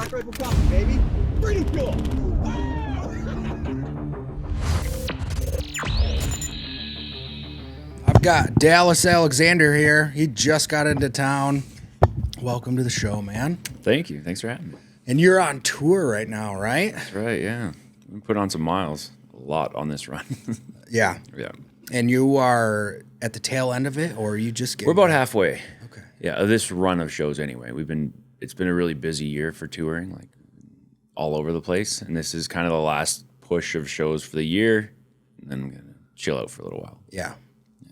Black Rifle Coffee, baby. Breeding fuel. I've got Dallas Alexander here. He just got into town. Welcome to the show, man. Thank you. Thanks for having me. And you're on tour right now, right? That's right, yeah. We put on some miles. A lot on this run. Yeah. Yeah. And you are at the tail end of it, or are you just getting... We're about halfway. Okay. Yeah, this run of shows anyway. It's been a really busy year for touring, like all over the place. And this is kind of the last push of shows for the year. And then I'm going to chill out for a little while. Yeah.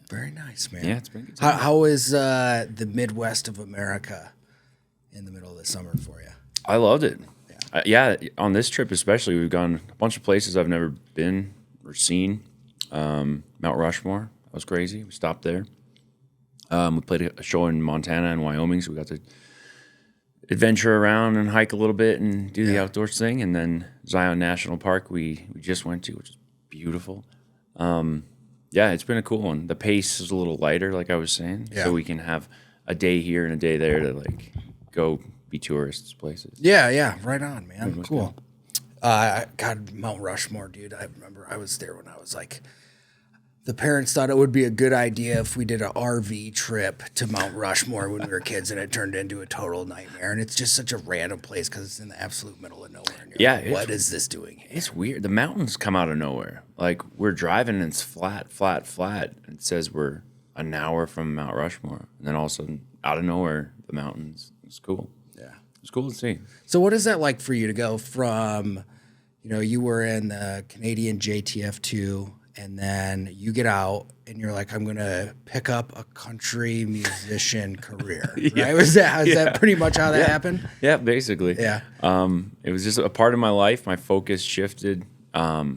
Very nice, man. Yeah, it's been good. How is the Midwest of America in the middle of the summer for you? I loved it. Yeah, on this trip especially, we've gone a bunch of places I've never been or seen. Mount Rushmore, that was crazy. We stopped there. We played a show in Montana and Wyoming, so we got to adventure around and hike a little bit and do the outdoors thing. And then Zion National Park we just went to, which is beautiful. Yeah, it's been a cool one. The pace is a little lighter, like I was saying, so we can have a day here and a day there to like go be tourists places. Yeah, right on, man. Cool. God, Mount Rushmore, dude. I remember I was there when I was like, the parents thought it would be a good idea if we did an RV trip to Mount Rushmore when we were kids, and it turned into a total nightmare. And it's just such a random place because it's in the absolute middle of nowhere. And you're like, what is this doing here? It's weird. The mountains come out of nowhere. Like, we're driving and it's flat. It says we're an hour from Mount Rushmore. And then all of a sudden, out of nowhere, the mountains. It's cool. Yeah. It's cool to see. So what is that like for you to go from, you were in the Canadian JTF2, and then you get out and you're like, I'm going to pick up a country musician career, right? Is that pretty much how that happened? Yeah, basically. Yeah. It was just a part of my life. My focus shifted. I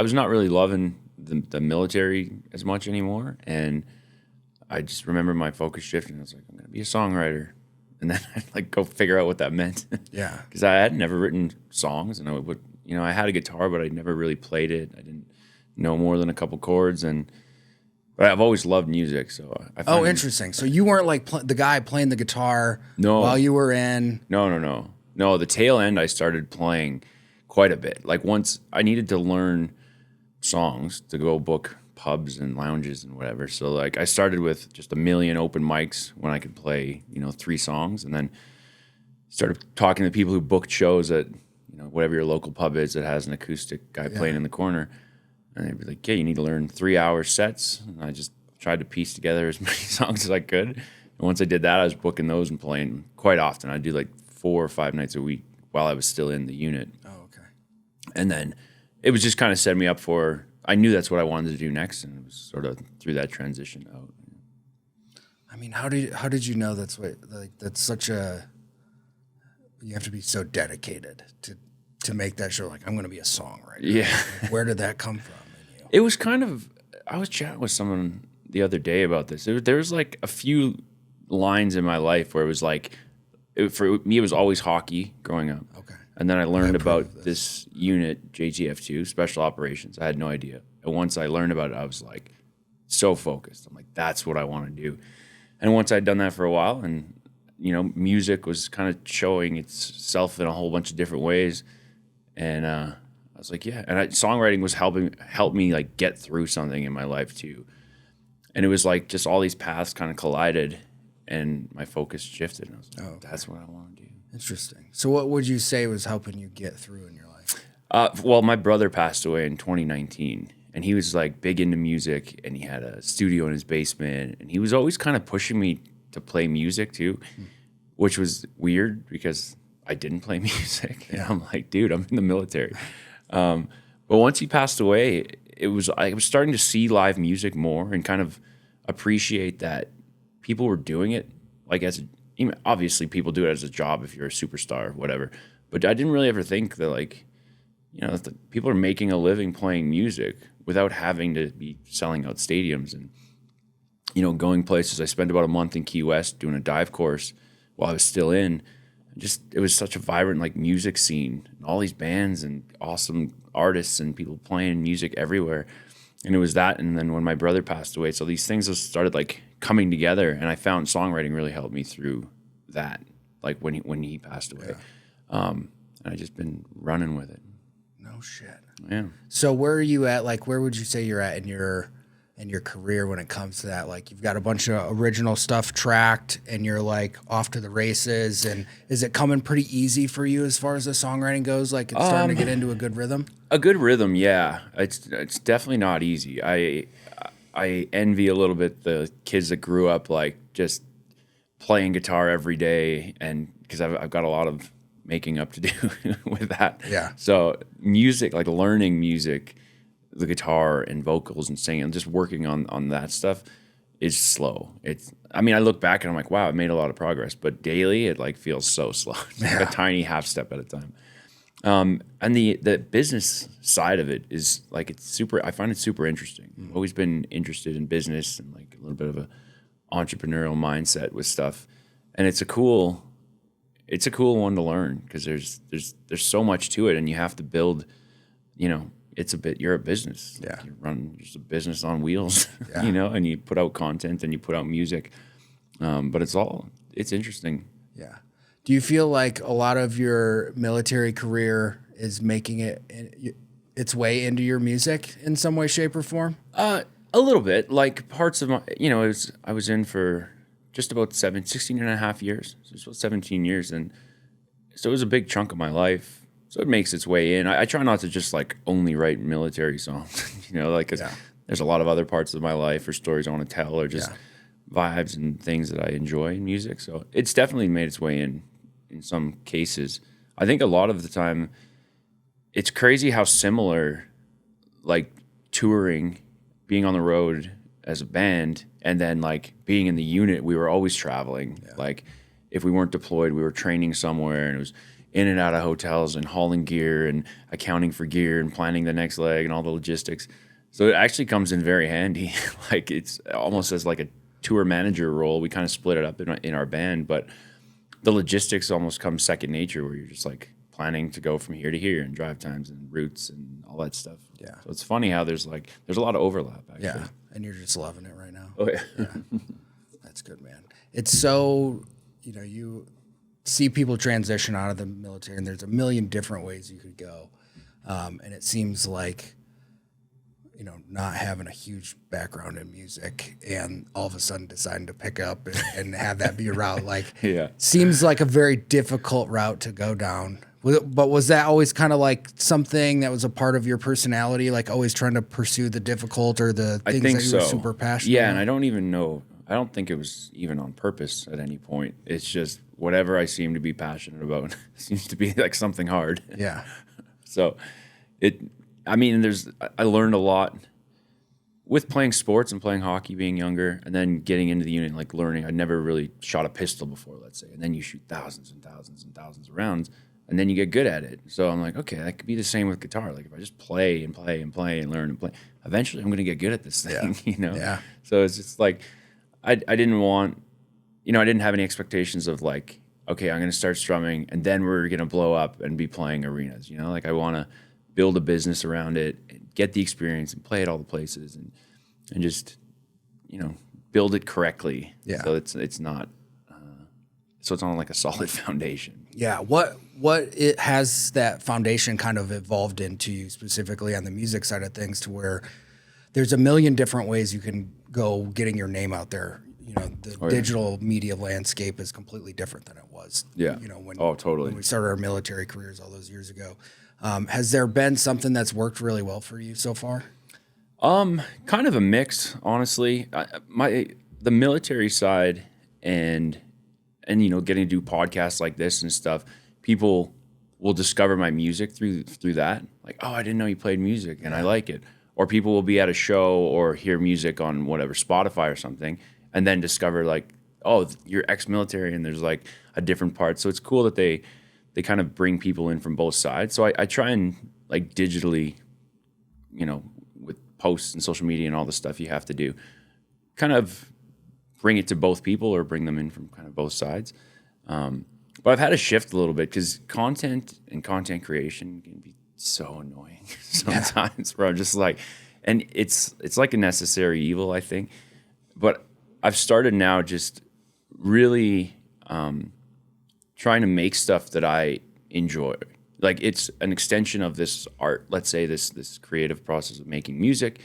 was not really loving the military as much anymore. And I just remember my focus shifting. I was like, I'm going to be a songwriter. And then I'd like go figure out what that meant. Yeah. Because I had never written songs, and I had a guitar, but I never really played it. I didn't know more than a couple chords, but I've always loved music. So interesting. So you weren't like the guy playing the guitar while you were in. No. The tail end, I started playing quite a bit. Like, once I needed to learn songs to go book pubs and lounges and whatever. So like I started with just a million open mics when I could play, 3 songs, and then started talking to people who booked shows at, whatever your local pub is that has an acoustic guy playing in the corner. And they'd be like, you need to learn 3-hour sets. And I just tried to piece together as many songs as I could. And once I did that, I was booking those and playing quite often. I'd do like 4 or 5 nights a week while I was still in the unit. Oh, okay. And then it was just kind of set me up for, I knew that's what I wanted to do next, and it was sort of through that transition out. I mean, how did you know that's such a, you have to be so dedicated to make that show, like, I'm going to be a songwriter. Yeah. Like, where did that come from? It was kind of, I was chatting with someone the other day about this. There was like a few lines in my life where it was like, for me, it was always hockey growing up. Okay. And then I learned about this unit, JTF2, Special Operations. I had no idea. And once I learned about it, I was like so focused. I'm like, that's what I want to do. And once I'd done that for a while, and, music was kind of showing itself in a whole bunch of different ways. And I was like, yeah. And songwriting was helped me like get through something in my life too. And it was like just all these paths kind of collided, and my focus shifted. And I was like, that's what I want to do. Interesting. So what would you say was helping you get through in your life? Well, my brother passed away in 2019, and he was like big into music, and he had a studio in his basement, and he was always kind of pushing me to play music too, which was weird because I didn't play music. And I'm like, dude, I'm in the military. But once he passed away, I was starting to see live music more and kind of appreciate that people were doing it like obviously people do it as a job if you're a superstar or whatever. But I didn't really ever think that that people are making a living playing music without having to be selling out stadiums and, going places. I spent about a month in Key West doing a dive course while I was still in. It was such a vibrant music scene, and all these bands and awesome artists and people playing music everywhere. And it was that. And then when my brother passed away, so these things just started coming together, and I found songwriting really helped me through that, when he passed away. And I just been running with it. No shit. Yeah. So where are you at? Like, where would you say you're at in your career when it comes to that? Like, you've got a bunch of original stuff tracked and you're like off to the races. And is it coming pretty easy for you as far as the songwriting goes? Like, it's starting to get into a good rhythm? A good rhythm, yeah. It's definitely not easy. I envy a little bit the kids that grew up like just playing guitar every day, and because I've got a lot of making up to do with that. Yeah. So music, like learning music, the guitar and vocals and singing, just working on that stuff is slow. I look back and I'm like, wow, I made a lot of progress, but daily it like feels so slow. It's like a tiny half step at a time. And the business side of it is like, I find it super interesting. I've always been interested in business and like a little bit of a entrepreneurial mindset with stuff. And it's a cool one to learn because there's so much to it, and you have to build, you're a business. Yeah. You run just a business on wheels, Yeah. and you put out content and you put out music. But it's interesting. Yeah. Do you feel like a lot of your military career is making its way into your music in some way, shape, or form? A little bit. Like parts of my, I was in for just about 16 and a half years. So it's about 17 years. And so it was a big chunk of my life. So it makes its way in. I try not to just like only write military songs, 'cause there's a lot of other parts of my life or stories I want to tell or just vibes and things that I enjoy in music. So it's definitely made its way in some cases. I think a lot of the time it's crazy how similar like touring, being on the road as a band, and then like being in the unit, we were always traveling. Yeah. Like if we weren't deployed, we were training somewhere, and it was in and out of hotels and hauling gear and accounting for gear and planning the next leg and all the logistics. So it actually comes in very handy. Like it's almost as like a tour manager role. We kind of split it up in our band, but the logistics almost come second nature, where you're just like planning to go from here to here and drive times and routes and all that stuff. Yeah. So it's funny how there's a lot of overlap actually. Yeah. And you're just loving it right now. Oh yeah. That's good, man. It's so, you see people transition out of the military, and there's a million different ways you could go. And it seems like, not having a huge background in music and all of a sudden deciding to pick up and have that be your route, like, seems like a very difficult route to go down. But was that always kind of like something that was a part of your personality, like always trying to pursue the difficult or the things that you were super passionate about? And I don't even know. I don't think it was even on purpose at any point. It's just whatever I seem to be passionate about seems to be like something hard. Yeah. So I learned a lot with playing sports and playing hockey, being younger, and then getting into the unit, like learning. I'd never really shot a pistol before, let's say, and then you shoot thousands and thousands and thousands of rounds, and then you get good at it. So I'm like, okay, that could be the same with guitar. Like if I just play and play and play and learn and play, eventually I'm going to get good at this thing, Yeah. So it's just like, I didn't want, I didn't have any expectations of like, okay, I'm going to start strumming and then we're going to blow up and be playing arenas, like I want to build a business around it, and get the experience and play at all the places and just, build it correctly. Yeah. So it's not, so it's on like a solid foundation. Yeah. What it has that foundation kind of evolved into you specifically on the music side of things, to where there's a million different ways you can go getting your name out there. The digital media landscape is completely different than it was. Yeah. Totally. When we started our military careers all those years ago. Has there been something that's worked really well for you so far? Kind of a mix, honestly. The military side and getting to do podcasts like this and stuff, people will discover my music through that. Like, oh, I didn't know you played music and I like it. Or people will be at a show or hear music on whatever, Spotify or something, and then discover like, oh, you're ex-military and there's like a different part. So it's cool that they kind of bring people in from both sides. So I try and like digitally, with posts and social media and all the stuff you have to do, kind of bring it to both people or bring them in from kind of both sides. But I've had to shift a little bit because content and content creation can be so annoying sometimes, where I'm just like, and it's like a necessary evil, I think. But I've started now just really trying to make stuff that I enjoy. Like it's an extension of this art. Let's say this creative process of making music.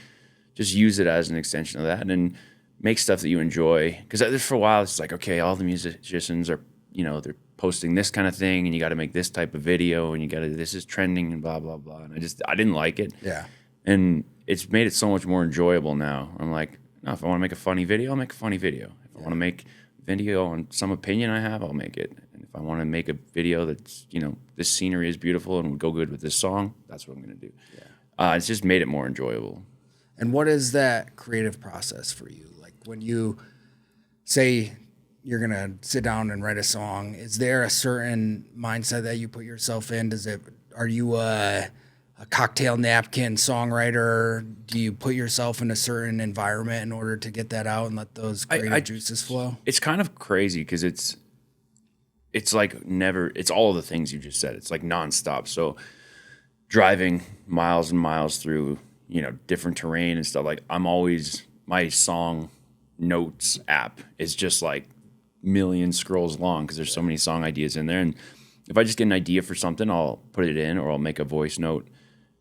Just use it as an extension of that, and make stuff that you enjoy. Because for a while, it's like, okay, all the musicians are, they're posting this kind of thing, and you got to make this type of video, and this is trending, and blah blah blah. And I didn't like it. Yeah. And it's made it so much more enjoyable now. I'm like, no, if I want to make a funny video, I'll make a funny video. If I want to make a video on some opinion I have, I'll make it. And if I want to make a video that's, this scenery is beautiful and would go good with this song, that's what I'm going to do. Yeah. It's just made it more enjoyable. And what is that creative process for you? Like when you say you're going to sit down and write a song, is there a certain mindset that you put yourself in? Are you a cocktail napkin songwriter? Do you put yourself in a certain environment in order to get that out and let those creative juices flow? It's kind of crazy because it's like never, it's all of the things you just said. It's like nonstop. So driving miles and miles through, different terrain and stuff, like I'm always, my song notes app is just like million scrolls long because there's so many song ideas in there. And if I just get an idea for something, I'll put it in or I'll make a voice note.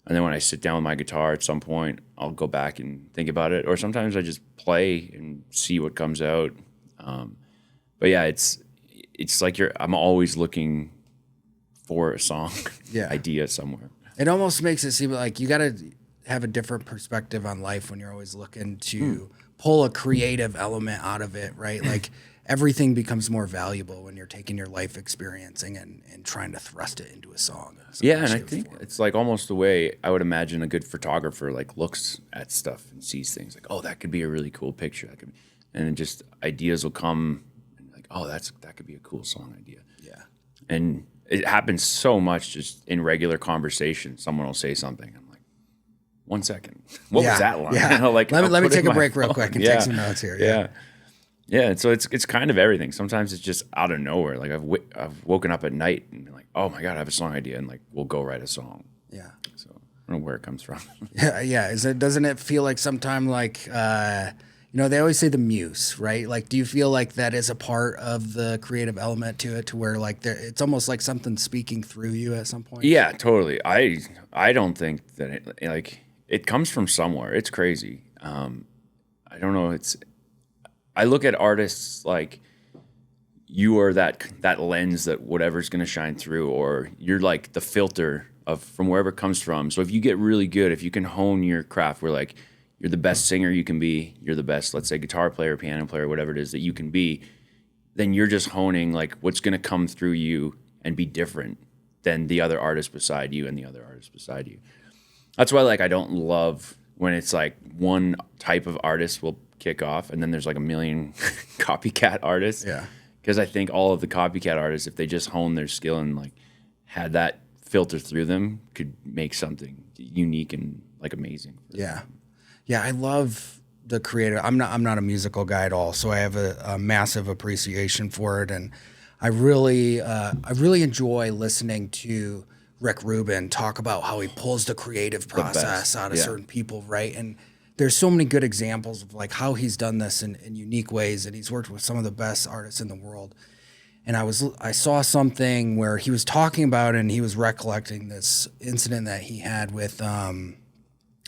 And then when I sit down with my guitar at some point, I'll go back and think about it. Or sometimes I just play and see what comes out. But yeah, it's like I'm always looking for a song idea somewhere. It almost makes it seem like you got to have a different perspective on life when you're always looking to pull a creative element out of it, right? Like everything becomes more valuable when you're taking your life experiencing and trying to thrust it into a song. Yeah, and I think it's like almost the way I would imagine a good photographer like looks at stuff and sees things like, oh, that could be a really cool picture. And then just ideas will come and like, oh, that could be a cool song idea. Yeah. And it happens so much just in regular conversation. Someone will say something. I'm like, 1 second. What was that line? Yeah. Like, let me take a break real quick and take some notes here. Yeah. Yeah, so it's kind of everything. Sometimes it's just out of nowhere. Like I've woken up at night and been like, oh my God, I have a song idea, and like we'll go write a song. Yeah. So I don't know where it comes from. Yeah. Doesn't it feel like sometime like they always say the muse, right? Like, do you feel like that is a part of the creative element to it, to where like it's almost like something speaking through you at some point? Yeah, totally. I don't think that it comes from somewhere. It's crazy. I don't know. I look at artists like you are that lens that whatever's going to shine through, or you're like the filter from wherever it comes from. So if you get really good, if you can hone your craft, where like you're the best singer you can be, you're the best, let's say, guitar player, piano player, whatever it is that you can be, then you're just honing like what's going to come through you and be different than the other artist beside you and the other artist beside you. That's why like I don't love when it's like one type of artist will kick off and then there's like a million copycat artists. Yeah. Because I think all of the copycat artists, if they just hone their skill and like had that filter through them, could make something unique and like amazing. Yeah. Yeah, I love the creative. I'm not a musical guy at all, so I have a massive appreciation for it, and I really enjoy listening to Rick Rubin talk about how he pulls the creative process out of certain people, right? And there's so many good examples of like how he's done this in unique ways, and he's worked with some of the best artists in the world. And I saw something where he was talking about it, and he was recollecting this incident that he had with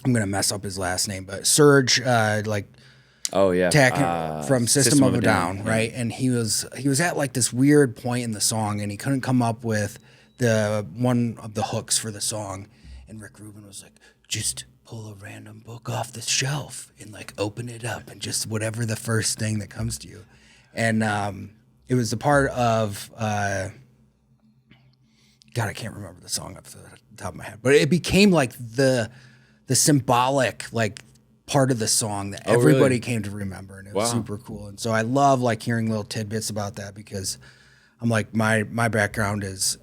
I'm gonna mess up his last name, but Serge, from System of a Down, right? And he was at like this weird point in the song, and he couldn't come up with the one of the hooks for the song. And Rick Rubin was like, just pull a random book off the shelf and like open it up and just whatever the first thing that comes to you. And it was the part of God, I can't remember the song off the top of my head, but it became like the symbolic like part of the song that everybody came to remember, and it was super cool. And so I love like hearing little tidbits about that, because I'm like my background is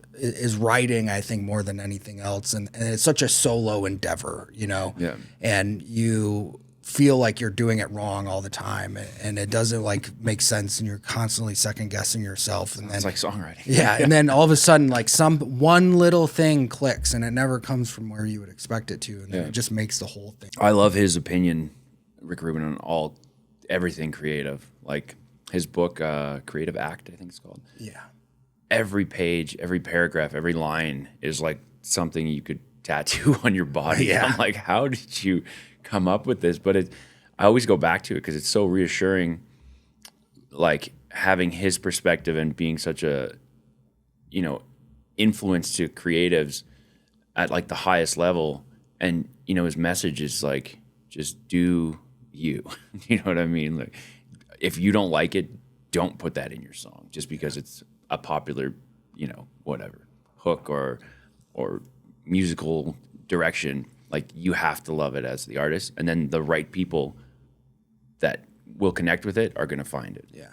writing, I think, more than anything else, and it's such a solo endeavor, Yeah. And you feel like you're doing it wrong all the time, and it doesn't like make sense, and you're constantly second guessing yourself. And it's like songwriting. Yeah, and then all of a sudden like one little thing clicks, and it never comes from where you would expect it to, and then it just makes the whole thing. I love his opinion, Rick Rubin, on everything creative. Like his book, Creative Act, I think it's called. Yeah. every page, every paragraph, every line is like something you could tattoo on your body. Yeah. I'm like, how did you come up with this? But I always go back to it because it's so reassuring, like having his perspective and being such a, influence to creatives at like the highest level. And, his message is like, just do you. You know what I mean? Like, if you don't like it, don't put that in your song just because it's a popular, whatever hook or musical direction. Like, you have to love it as the artist, and then the right people that will connect with it are going to find it. Yeah.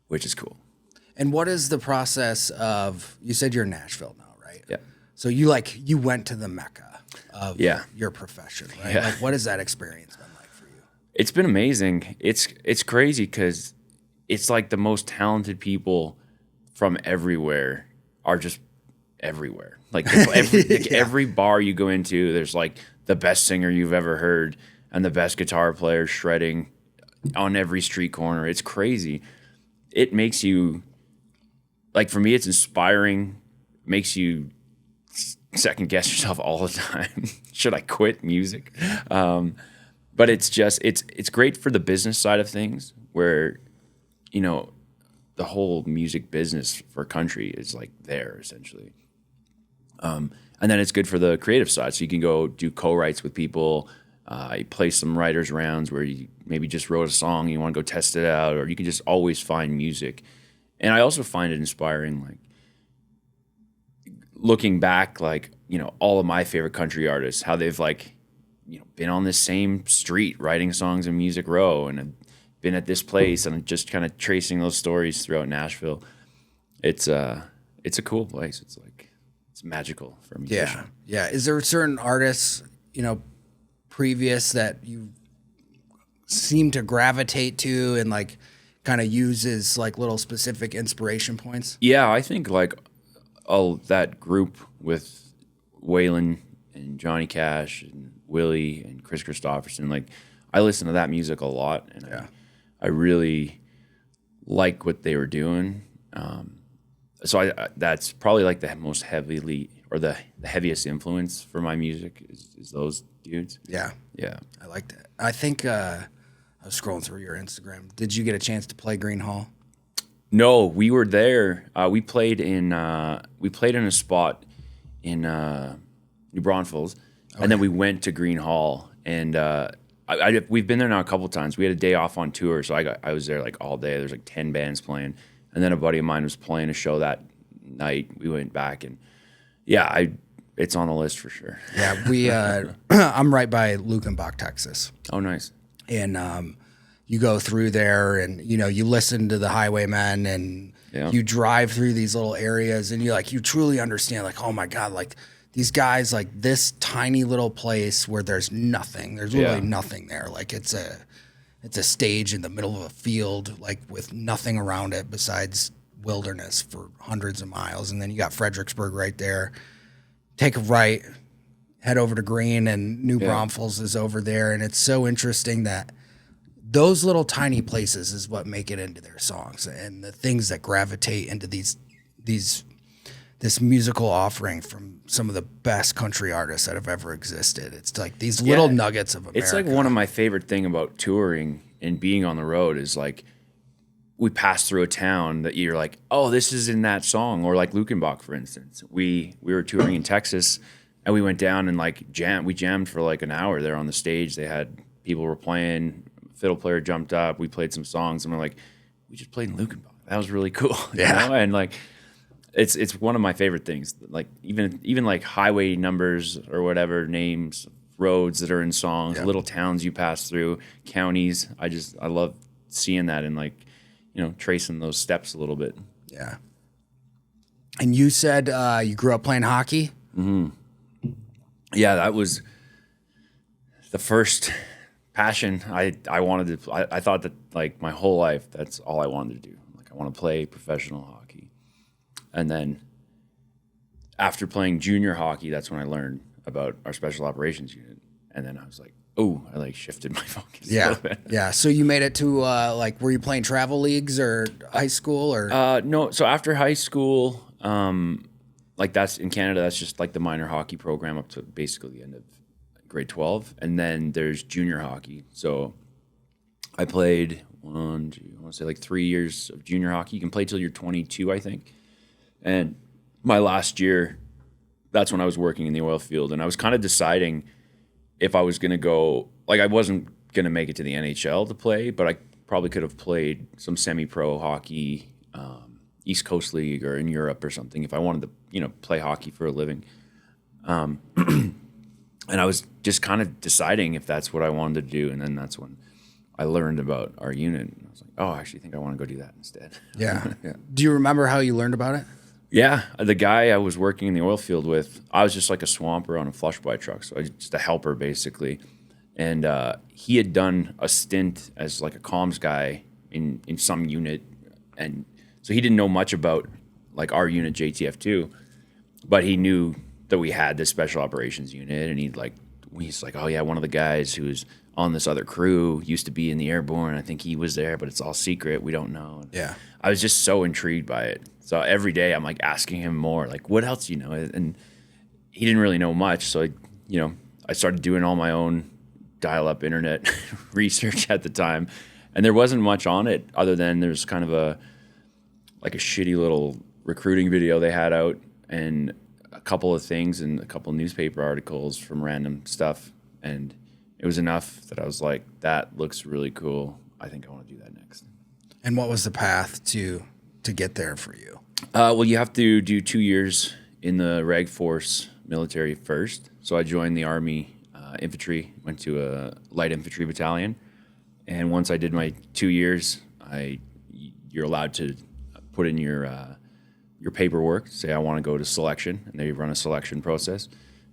Which is cool. And what is the process of, you said you're in Nashville now, right? Yeah. So you went to the Mecca of your profession, right? Yeah. Like, what has that experience been like for you? It's been amazing. It's crazy because it's like the most talented people from everywhere are just everywhere. Like every bar you go into, there's like the best singer you've ever heard and the best guitar player shredding on every street corner. It's crazy. It makes you, like, for me, it's inspiring. Makes you second guess yourself all the time. Should I quit music? But it's just it's great for the business side of things, where the whole music business for a country is like there essentially. And then it's good for the creative side. So you can go do co-writes with people. You play some writers rounds where you maybe just wrote a song, you want to go test it out, or you can just always find music. And I also find it inspiring, like looking back, like, all of my favorite country artists, how they've like, been on this same street writing songs in Music Row and been at this place, and just kind of tracing those stories throughout Nashville. It's a cool place. It's like, it's magical for a musician. Yeah. Is there certain artists, previous that you seem to gravitate to and like kind of use as like little specific inspiration points? Yeah, I think like that group with Waylon and Johnny Cash and Willie and Chris Christopherson, like I listen to that music a lot, and I really like what they were doing. So that's probably like the most heavily, or the heaviest influence for my music is those dudes. Yeah. Yeah. I liked it. I think I was scrolling through your Instagram. Did you get a chance to play Green Hall? No, we were there. We played in a spot in New Braunfels, and then we went to Green Hall. And we've been there now a couple times. We had a day off on tour, so I was there like all day. There's like 10 bands playing, and then a buddy of mine was playing a show that night. We went back, and it's on the list for sure. Yeah, we I'm right by Lukenbach, Texas. Oh, nice. And you go through there, and you listen to the Highwaymen, and you drive through these little areas, and you truly understand, like, oh my God, like these guys, like this tiny little place where there's nothing. There's really nothing there. Like it's a stage in the middle of a field, like with nothing around it besides wilderness for hundreds of miles. And then you got Fredericksburg right there. Take a right, head over to Green, and New Braunfels is over there. And it's so interesting that those little tiny places is what make it into their songs, and the things that gravitate into this musical offering from some of the best country artists that have ever existed. It's like these little nuggets of America. It's like one of my favorite thing about touring and being on the road is like we pass through a town that you're like, oh, this is in that song. Or like Lukenbach, for instance. We were touring in Texas, and we went down and like we jammed for like an hour there on the stage. They had people were playing, fiddle player jumped up, we played some songs, and we're like, we just played in Lukenbach. That was really cool. Yeah. And like it's one of my favorite things. Like even like highway numbers or whatever, names, roads that are in songs, little towns you pass through, counties. I love seeing that and like, tracing those steps a little bit. Yeah. And you said you grew up playing hockey? Mm-hmm. Yeah, that was the first passion I wanted to. I thought that like my whole life, that's all I wanted to do. Like I want to play professional hockey. And then after playing junior hockey, that's when I learned about our special operations unit. And then I was like, oh, I like shifted my focus. A Yeah. little bit. Yeah. So you made it to like, were you playing travel leagues or high school or? No. So after high school, like that's in Canada, that's just like the minor hockey program up to basically the end of grade 12. And then there's junior hockey. So I played I want to say like 3 years of junior hockey. You can play till you're 22, I think. And my last year, that's when I was working in the oil field. And I was kind of deciding if I was going to go, like I wasn't going to make it to the NHL to play, but I probably could have played some semi-pro hockey, East Coast League or in Europe or something if I wanted to, play hockey for a living. And I was just kind of deciding if that's what I wanted to do. And then that's when I learned about our unit. And I was like, oh, I actually think I want to go do that instead. Yeah. Do you remember how you learned about it? Yeah, the guy I was working in the oil field with, I was just like a swamper on a flush-by truck, so I was just a helper basically. And he had done a stint as like a comms guy in some unit, and so he didn't know much about like our unit JTF2, but he knew that we had this special operations unit, and he's like, oh yeah, one of the guys who's on this other crew used to be in the airborne. I think he was there, but it's all secret. We don't know. Yeah. I was just so intrigued by it. So every day I'm like asking him more, like, what else do you know? And he didn't really know much. So, I started doing all my own dial-up internet research at the time. And there wasn't much on it other than there's kind of a shitty little recruiting video they had out and a couple of things and a couple of newspaper articles from random stuff. And it was enough that I was like, that looks really cool. I think I want to do that next. And what was the path to get there for you? Well, you have to do 2 years in the Reg Force military first. So I joined the Army infantry, went to a light infantry battalion. And once I did my 2 years, you're allowed to put in your paperwork, say I want to go to selection, and they run a selection process.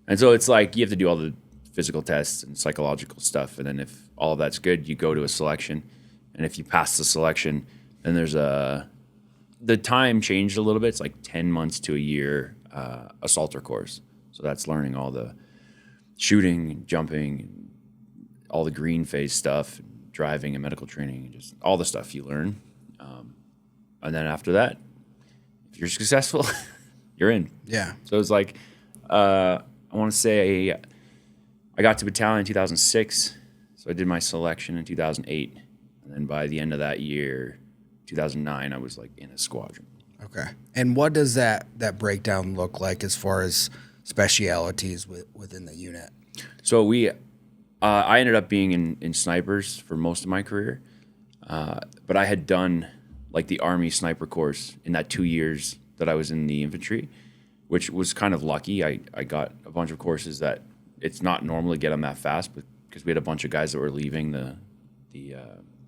And so it's like you have to do all the physical tests and psychological stuff. And then if all of that's good, you go to a selection. And if you pass the selection, then there's the time changed a little bit. It's like 10 months to a year assaulter course. So that's learning all the shooting, and jumping, and all the green phase stuff, and driving and medical training, and just all the stuff you learn. And then after that, if you're successful, you're in. Yeah. So it's like, I want to say I got to battalion in 2006. So I did my selection in 2008. And then by the end of that year, 2009, I was like in a squadron. Okay. And what does that breakdown look like as far as specialities within the unit? So I ended up being in snipers for most of my career, but I had done like the Army sniper course in that 2 years that I was in the infantry, which was kind of lucky. I got a bunch of courses that it's not normal to get them that fast, but because we had a bunch of guys that were leaving the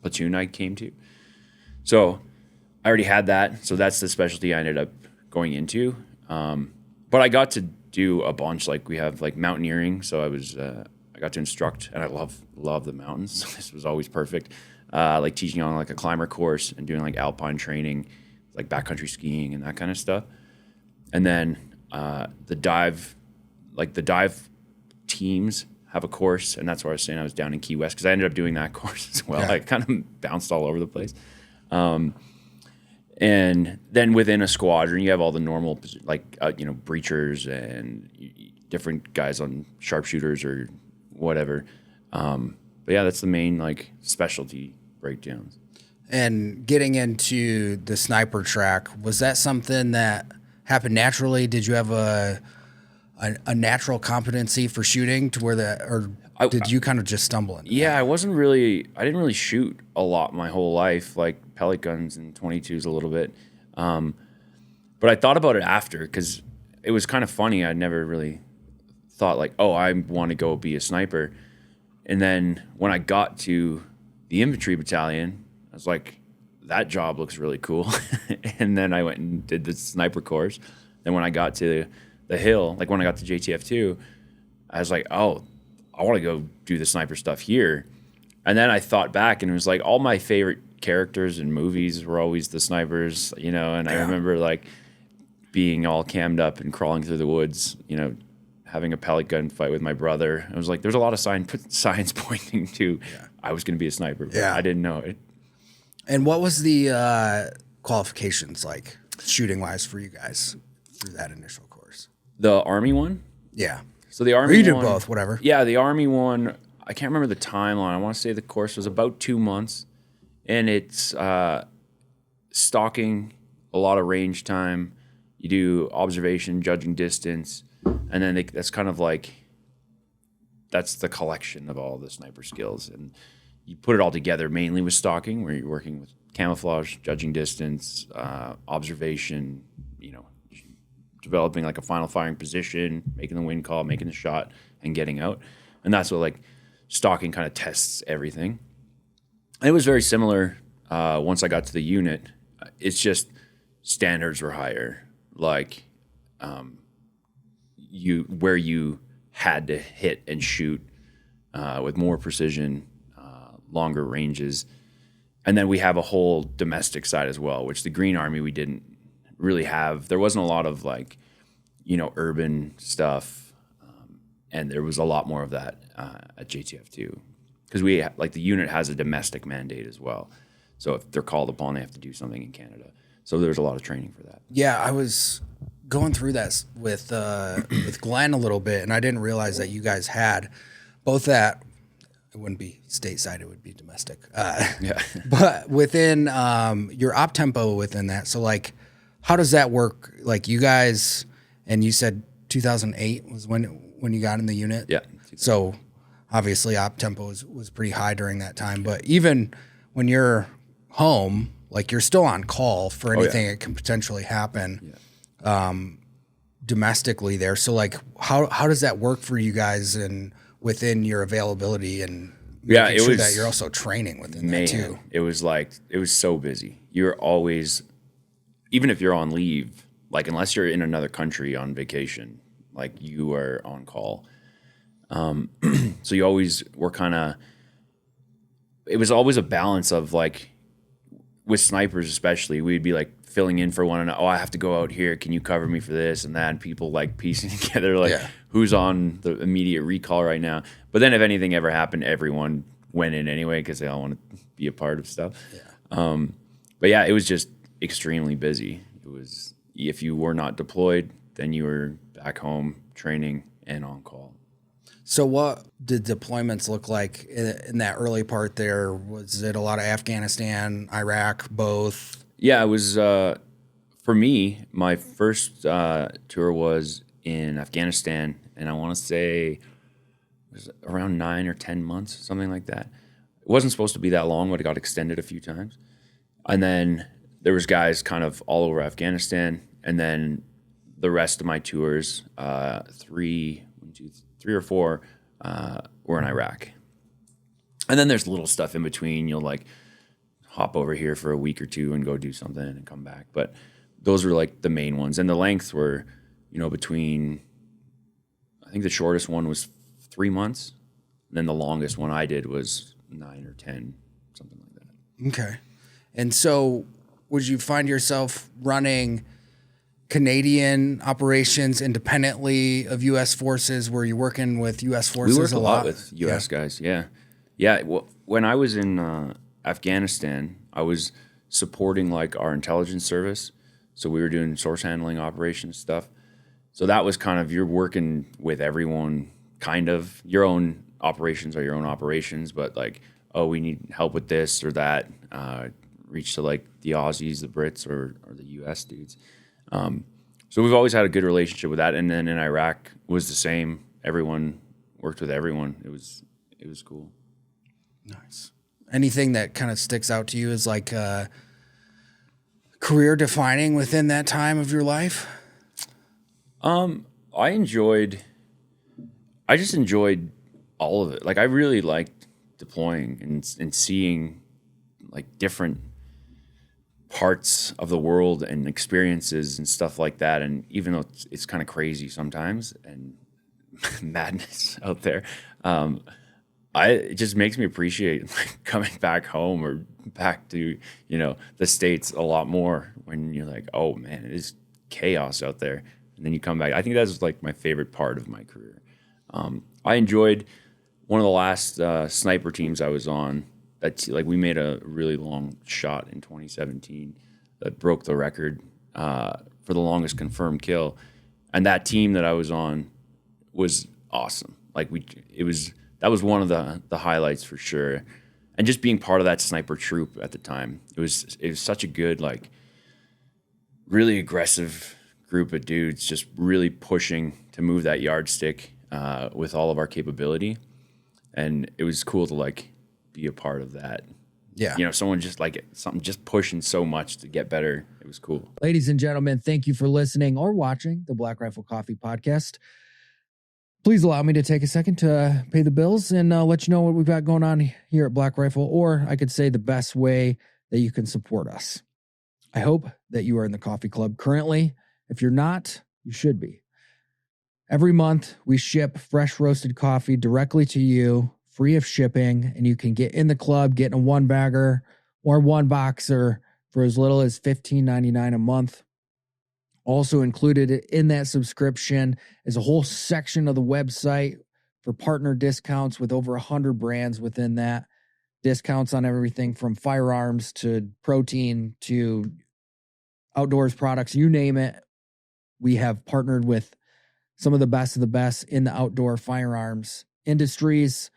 platoon I came to. So I already had that. So that's the specialty I ended up going into. But I got to do a bunch. Like we have like mountaineering. So I got to instruct, and I love the mountains. This was always perfect. Like teaching on like a climber course and doing like alpine training, like backcountry skiing and that kind of stuff. And then the dive teams have a course, and that's where I was saying I was down in Key West because I ended up doing that course as well. Yeah. I kind of bounced all over the place. And then within a squadron, you have all the normal, like, breachers and different guys on sharpshooters or whatever. But yeah, that's the main, like, specialty breakdowns. And getting into the sniper track, was that something that happened naturally? Did you have a natural competency for shooting to where did you kind of just stumble into that? I didn't really shoot a lot my whole life, like pellet guns and 22s a little bit. But I thought about it after because it was kind of funny. I never really thought like, oh, I want to go be a sniper. And then when I got to the infantry battalion, I was like, that job looks really cool. And then I went and did the sniper course. Then when I got to the hill, like when I got to JTF2, I was like, oh, I want to go do the sniper stuff here. And then I thought back and it was like all my favorite characters in movies were always the snipers, and I remember like being all cammed up and crawling through the woods, having a pellet gun fight with my brother. I was like, there's a lot of signs pointing to I was going to be a sniper, but I didn't know it. And what was the qualifications like, shooting-wise, for you guys through that initial course? The Army one? Yeah. So the Army or you one, did both, whatever. Yeah, the Army one, I can't remember the timeline. I want to say the course was about 2 months, and it's stalking, a lot of range time. You do observation, judging distance, and then that's kind of like, that's the collection of all the sniper skills. And you put it all together mainly with stalking, where you're working with camouflage, judging distance, observation, developing like a final firing position, making the wind call, making the shot, and getting out. And that's what like stalking kind of tests everything. And it was very similar once I got to the unit. It's just standards were higher. Like where you had to hit and shoot with more precision, longer ranges. And then we have a whole domestic side as well, which the Green Army we didn't really have. There wasn't a lot of like, urban stuff. And there was a lot more of that at JTF too. Because the unit has a domestic mandate as well. So if they're called upon, they have to do something in Canada. So there's a lot of training for that. Yeah, I was going through that with Glenn a little bit, and I didn't realize that you guys had both that. It wouldn't be stateside; it would be domestic. Yeah. But within your op tempo within that, so like, how does that work? Like you guys, and you said 2008 was when you got in the unit. Yeah. So obviously, op tempo was pretty high during that time. But even when you're home, like you're still on call for anything that can potentially happen domestically there. So like how does that work for you guys and within your availability and making sure that you're also training within that too? It was so busy. You're always, even if you're on leave, like unless you're in another country on vacation, like you are on call. So you always were it was always a balance of like, with snipers especially, we'd be like filling in for one another. Oh, I have to go out here. Can you cover me for this and that? And people like piecing together like who's on the immediate recall right now. But then if anything ever happened, everyone went in anyway because they all want to be a part of stuff. Yeah. But yeah, it was just extremely busy. It was, if you were not deployed, then you were back home training and on call. So what did deployments look like in that early part there? Was it a lot of Afghanistan, Iraq, both? Yeah, it was, for me, my first tour was in Afghanistan, and I want to say it was around 9 or 10 months, something like that. It wasn't supposed to be that long, but it got extended a few times. And then there was guys kind of all over Afghanistan, and then the rest of my tours, 3 or 4 were in Iraq. And then there's little stuff in between. You'll like hop over here for a week or two and go do something and come back. But those were like the main ones. And the lengths were, between, I think the shortest one was 3 months. And then the longest one I did was 9 or 10, something like that. Okay. And so would you find yourself running Canadian operations independently of U.S. forces? Were you working with U.S. forces? We worked a lot with U.S. guys, yeah. Yeah, well, when I was in Afghanistan, I was supporting like our intelligence service. So we were doing source handling operations stuff. So that was kind of, you're working with everyone, kind of. Your own operations are your own operations, but like, oh, we need help with this or that. Reach to like the Aussies, the Brits, or the U.S. dudes. So we've always had a good relationship with that. And then in Iraq was the same. Everyone worked with everyone. It was cool. Nice. Anything that kind of sticks out to you as like career defining within that time of your life? I just enjoyed all of it. Like I really liked deploying and seeing like different parts of the world and experiences and stuff like that. And even though it's kind of crazy sometimes and madness out there, it just makes me appreciate like coming back home or back to, the States a lot more when you're like, oh man, it is chaos out there. and then you come back. I think that's like my favorite part of my career. I enjoyed one of the last sniper teams I was on. Like we made a really long shot in 2017 that broke the record for the longest confirmed kill, and that team that I was on was awesome. Like that was one of the highlights for sure, and just being part of that sniper troop at the time, it was such a good, like, really aggressive group of dudes, just really pushing to move that yardstick with all of our capability, and it was cool to like be a part of that. Yeah. You know, someone just like something just pushing so much to get better. It was cool. Ladies and gentlemen, thank you for listening or watching the Black Rifle Coffee podcast. Please allow me to take a second to pay the bills and let you know what we've got going on here at Black Rifle, or I could say the best way that you can support us. I hope that you are in the coffee club currently. If you're not, you should be. Every month, we ship fresh roasted coffee directly to you, free of shipping, and you can get in the club, get in a one bagger or one boxer for as little as $15.99 a month. Also included in that subscription is a whole section of the website for partner discounts with over 100 brands within that. Discounts on everything from firearms to protein to outdoors products, you name it. We have partnered with some of the best in the outdoor firearms industries.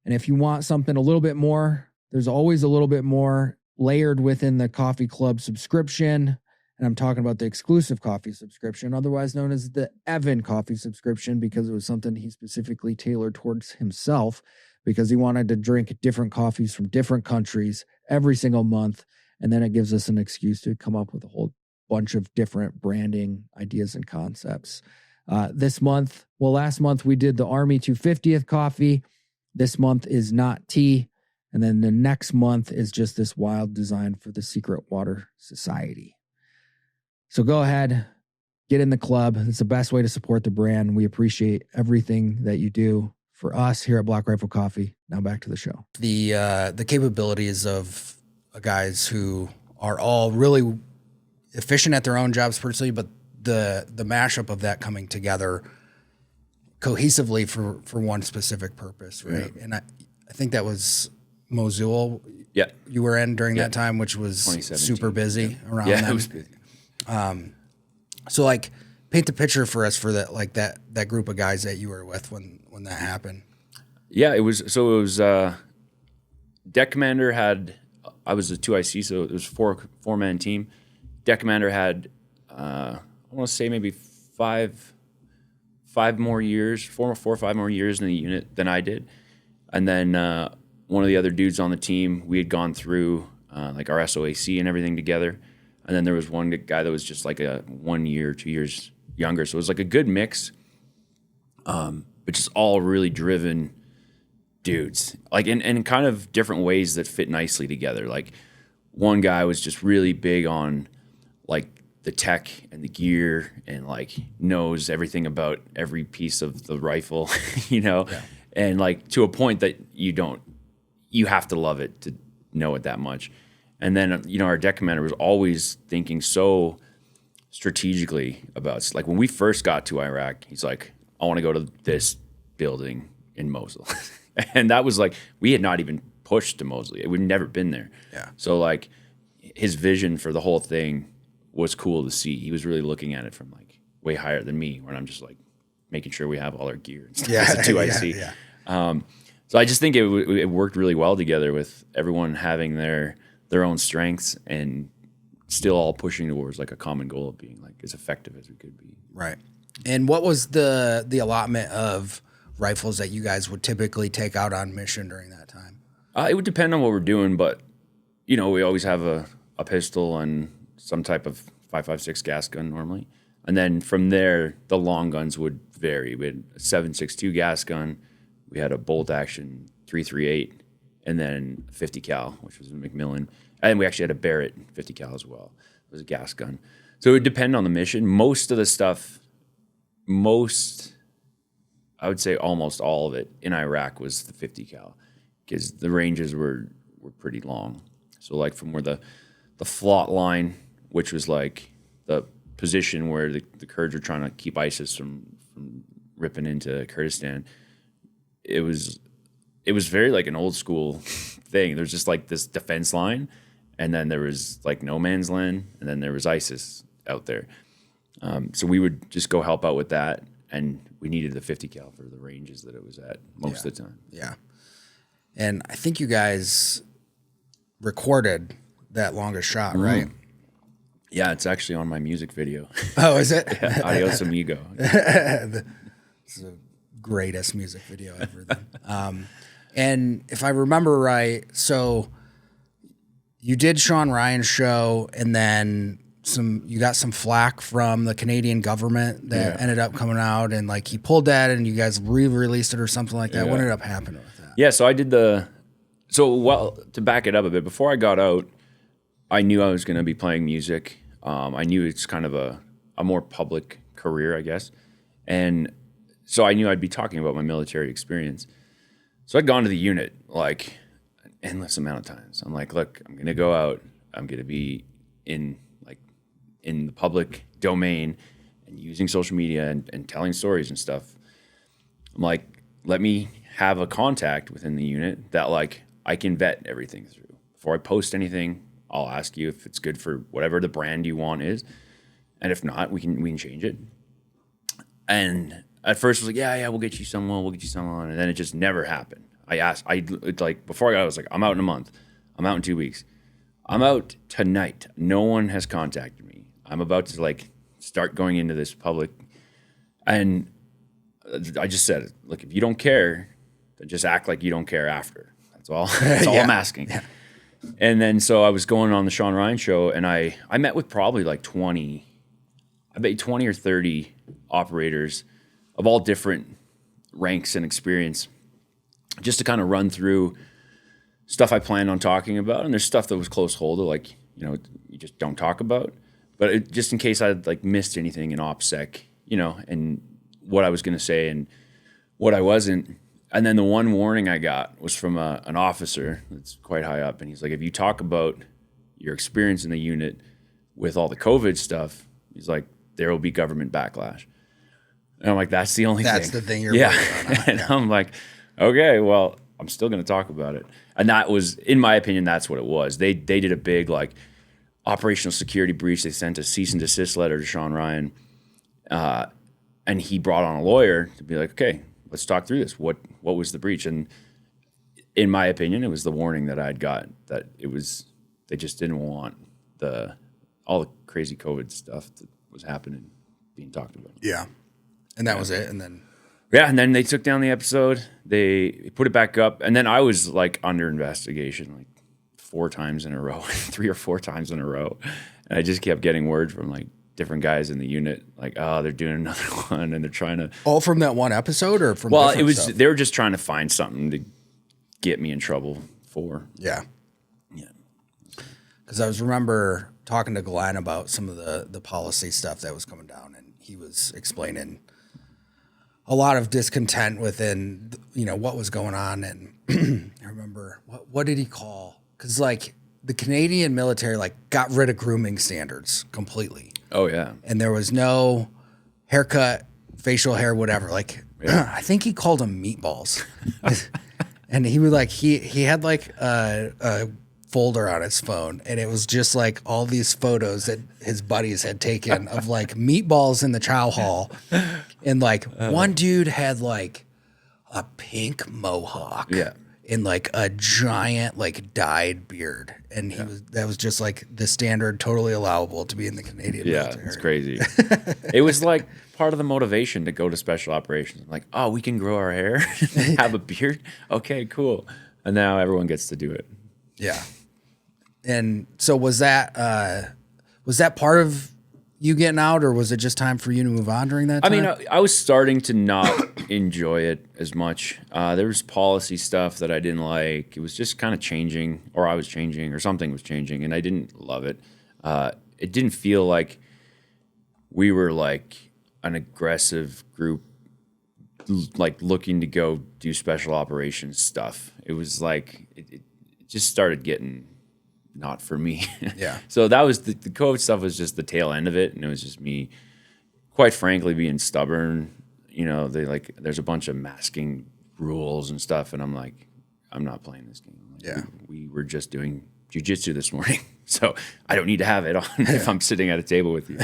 And if you want something a little bit more, there's always a little bit more layered within the Coffee Club subscription. And I'm talking about the exclusive coffee subscription, otherwise known as the Evan coffee subscription, because it was something he specifically tailored towards himself, because he wanted to drink different coffees from different countries every single month. And then it gives us an excuse to come up with a whole bunch of different branding ideas and concepts. Last month we did the Army 250th coffee. This month is not tea. And then the next month is just this wild design for the Secret Water Society. So go ahead, get in the club. It's the best way to support the brand. We appreciate everything that you do for us here at Black Rifle Coffee. Now back to the show. The capabilities of guys who are all really efficient at their own jobs personally, but the mashup of that coming together cohesively for one specific purpose, right? Yeah. And I think that was Mosul. Yeah, you were in during that time, which was super busy around. Yeah, then. it was busy. So like, paint the picture for us for that group of guys that you were with when that happened. Yeah, it was Deck Commander had. I was a 2IC, so it was four-man team. Deck Commander had, I want to say maybe four or five more years in the unit than I did. And then one of the other dudes on the team, we had gone through like our SOAC and everything together. And then there was one guy that was just like a 1 year, 2 years younger. So it was like a good mix, but just all really driven dudes, like in kind of different ways that fit nicely together. Like one guy was just really big on like the tech and the gear and like knows everything about every piece of the rifle, you know, and like to a point that you have to love it to know it that much. And then, you know, our deck commander was always thinking so strategically about, like, when we first got to Iraq, he's like, I want to go to this building in Mosul. And that was like, we had not even pushed to Mosul. We'd never been there. Yeah. So like his vision for the whole thing was cool to see. He was really looking at it from like way higher than me, when I'm just like making sure we have all our gear and stuff. Yeah. As a 2IC. Yeah. So I just think it worked really well together, with everyone having their own strengths and still all pushing towards like a common goal of being like as effective as we could be. Right. And what was the allotment of rifles that you guys would typically take out on mission during that time? It would depend on what we're doing, but you know, we always have a pistol and some type of 5.56 gas gun normally. And then from there, the long guns would vary. We had a 7.62 gas gun. We had a bolt action 3.38, and then 50 cal, which was a Macmillan. And we actually had a Barrett 50 cal as well. It was a gas gun. So it would depend on the mission. Most of the stuff, I would say almost all of it in Iraq was the 50 cal, because the ranges were pretty long. So like from where the flot line, which was like the position where the Kurds were trying to keep ISIS from ripping into Kurdistan. It was very like an old school thing. There's just like this defense line, and then there was like no man's land, and then there was ISIS out there. So we would just go help out with that, and we needed the 50 cal for the ranges that it was at most of the time. Yeah. And I think you guys recorded that longest shot, right? Yeah, it's actually on my music video. Oh, is it? Yeah, Adios Amigo. It's the greatest music video ever. Then. And if I remember right, so you did Shawn Ryan's show, and then you got some flack from the Canadian government that ended up coming out, and like he pulled that, and you guys re-released it or something like that. Yeah. What ended up happening with that? Yeah, so I did to back it up a bit, before I got out, I knew I was going to be playing music. I knew it's kind of a more public career, I guess. And so I knew I'd be talking about my military experience. So I'd gone to the unit like an endless amount of times. I'm like, look, I'm going to go out. I'm going to be in the public domain and using social media and telling stories and stuff. I'm like, let me have a contact within the unit that like I can vet everything through. Before I post anything, I'll ask you if it's good for whatever the brand you want is. And if not, we can change it. And at first I was like, yeah, we'll get you someone. And then it just never happened. Before I got out, I was like, I'm out in a month. I'm out in 2 weeks. I'm out tonight. No one has contacted me. I'm about to like start going into this public. And I just said, look, if you don't care, then just act like you don't care after. That's all. That's all I'm asking. Yeah. And then so I was going on the Shawn Ryan show, and I met with probably like 20 or 30 operators of all different ranks and experience, just to kind of run through stuff I planned on talking about. And there's stuff that was close hold, like, you just don't talk about. But just in case I'd like missed anything in OPSEC, and what I was going to say and what I wasn't. And then the one warning I got was from an officer that's quite high up. And he's like, if you talk about your experience in the unit with all the COVID stuff, he's like, there will be government backlash. And I'm like, that's the only thing. That's the thing you're worried about. And I'm like, okay, well, I'm still going to talk about it. And that was, in my opinion, that's what it was. They did a big like operational security breach. They sent a cease and desist letter to Shawn Ryan. And he brought on a lawyer to be like, okay, let's talk through this. What was the breach? And in my opinion, it was the warning that I'd got that they just didn't want all the crazy COVID stuff that was happening being talked about. Yeah. And that was it. And then. Yeah. And then they took down the episode. They put it back up. And then I was like under investigation like 4 times in a row, 3 or 4 times in a row. And I just kept getting word from like different guys in the unit, like, oh, they're doing another one, and they're trying to. All from that one episode, or from? Well, it was. Stuff? They were just trying to find something to get me in trouble for. Yeah. Because I remember talking to Glenn about some of the policy stuff that was coming down, and he was explaining a lot of discontent within, what was going on, and I remember what did he call? Because like the Canadian military like got rid of grooming standards completely. Oh, yeah. And there was no haircut, facial hair, whatever. Like, I think he called them meatballs. And he was like, he had like a folder on his phone, and it was just like all these photos that his buddies had taken of like meatballs in the chow hall. And like one dude had like a pink mohawk. Yeah. In like a giant like dyed beard, and that was just like the standard, totally allowable to be in the Canadian military. Yeah, it's crazy. It was like part of the motivation to go to special operations. I'm like, oh, we can grow our hair, have a beard. Okay, cool. And now everyone gets to do it. Yeah. And so was that part of you getting out, or was it just time for you to move on during that time? I mean, I was starting to not enjoy it as much. There was policy stuff that I didn't like. It was just kind of changing, or I was changing, or something was changing, and I didn't love it. It didn't feel like we were like an aggressive group, like looking to go do special operations stuff. It was like, it just started getting not for me. Yeah. So that was the COVID stuff was just the tail end of it. And it was just me, quite frankly, being stubborn. You know, there's a bunch of masking rules and stuff. And I'm like, I'm not playing this game. Like, Yeah. We were just doing jiu-jitsu this morning. So I don't need to have it on if I'm sitting at a table with you.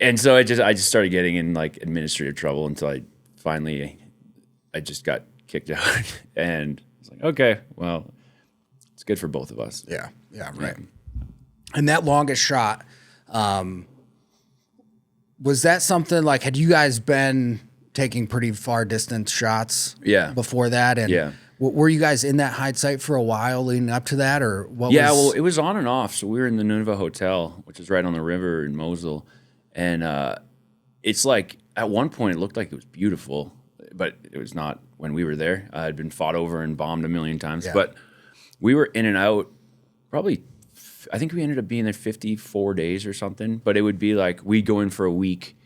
And so I just started getting in like administrative trouble until I just got kicked out. And it's like, okay, well, it's good for both of us. Yeah. Yeah. Right. And that longest shot, was that something like, had you guys been taking pretty far distance shots before that? And were you guys in that hindsight for a while leading up to that, or what? Yeah, well, it was on and off. So we were in the Nineveh Hotel, which is right on the river in Mosul. And it's like, at one point, it looked like it was beautiful, but it was not when we were there. I had been fought over and bombed a million times. Yeah. But we were in and out probably, I think we ended up being there 54 days or something. But it would be like, we'd go in for a week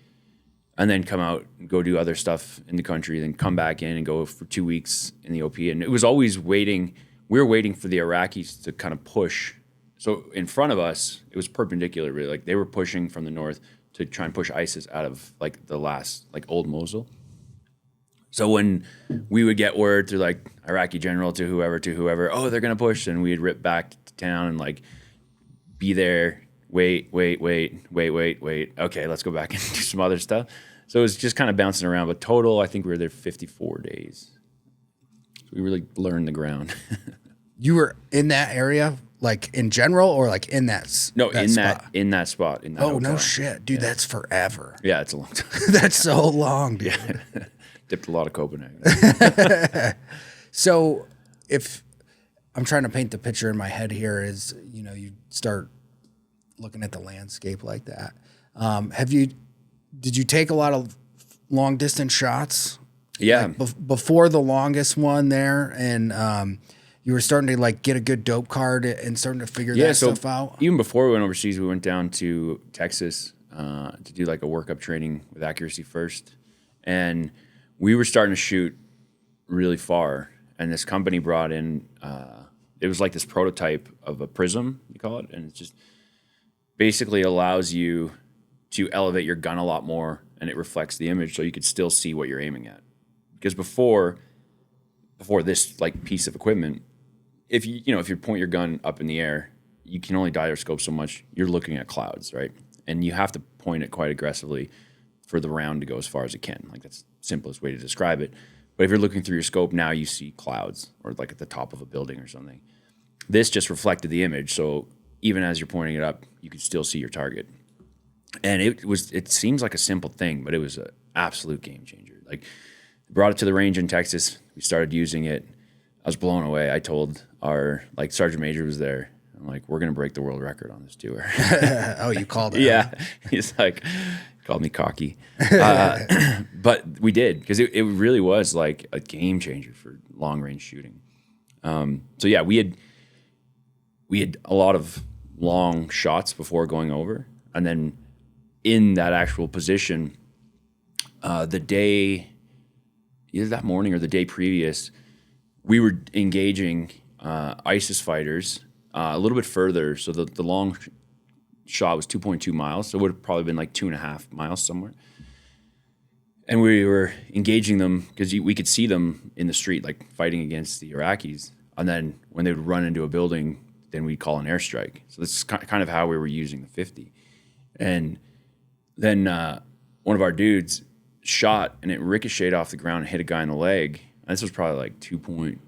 and then come out and go do other stuff in the country, then come back in and go for 2 weeks in the OP. And it was always waiting. We were waiting for the Iraqis to kind of push. So in front of us, it was perpendicular, really. Like they were pushing from the north to try and push ISIS out of like the last, like old Mosul. So when we would get word through like Iraqi general to whoever, oh, they're going to push, and we'd rip back to town and like be there, wait. Okay, let's go back and do some other stuff. So it was just kind of bouncing around. But total, I think we were there 54 days. So we really learned the ground. You were in that area, like in general, or like in that spot? In that spot. In that hotel. No shit, dude, that's forever. Yeah, it's a long time. That's so long, dude. Yeah. Dipped a lot of Copenhagen. So if I'm trying to paint the picture in my head here is, you know, you start looking at the landscape like that. Did you take a lot of long distance shots? Yeah. Like before the longest one there, and you were starting to like get a good dope card and starting to figure that stuff out? Even before we went overseas, we went down to Texas to do like a workup training with Accuracy First. And we were starting to shoot really far. And this company brought in, it was like this prototype of a prism, you call it. And it just basically allows you to elevate your gun a lot more, and it reflects the image so you could still see what you're aiming at. Because before this like piece of equipment, if you point your gun up in the air, you can only gyroscope so much. You're looking at clouds, right? And you have to point it quite aggressively for the round to go as far as it can. Like that's the simplest way to describe it. But if you're looking through your scope, now you see clouds or like at the top of a building or something. This just reflected the image, so even as you're pointing it up, you could still see your target. And it seems like a simple thing, but it was an absolute game changer. Like, brought it to the range in Texas. We started using it. I was blown away. I told our Sergeant Major was there. I'm like, we're gonna break the world record on this tour. Oh, you called it? Yeah. He's like, called me cocky, but we did, because it really was like a game changer for long range shooting. So yeah, we had a lot of long shots before going over, and then in that actual position, the day, either that morning or the day previous, we were engaging ISIS fighters a little bit further. So the long shot was 2.2 miles, so it would have probably been like 2.5 miles somewhere. And we were engaging them because we could see them in the street, like fighting against the Iraqis. And then when they would run into a building, then we'd call an airstrike. So this is kind of how we were using the 50. And then one of our dudes shot, and it ricocheted off the ground and hit a guy in the leg. And this was probably like 2.3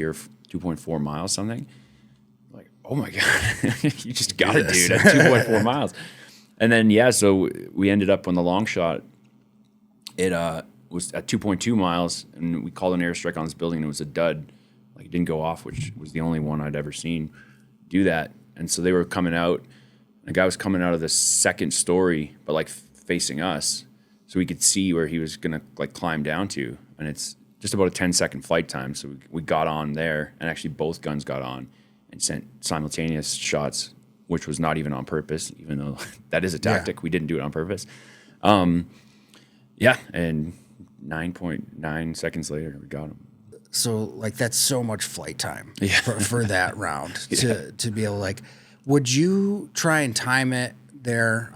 or 2.4 miles, something. Like, oh my God, you just got it, dude, at 2.4 miles. And then, yeah, so we ended up on the long shot. It was at 2.2 miles, and we called an airstrike on this building, and it was a dud. Like, it didn't go off, which was the only one I'd ever seen do that. And so they were coming out. The guy was coming out of the second story, but like facing us, so we could see where he was gonna like climb down to. And it's just about a 10-second flight time. So we got on there, and actually both guns got on and sent simultaneous shots, which was not even on purpose, even though that is a tactic. Yeah. We didn't do it on purpose. Yeah, and 9.9 seconds later, we got him. so like that's so much flight time Yeah. for that round to be able to, like, would you try and time it there?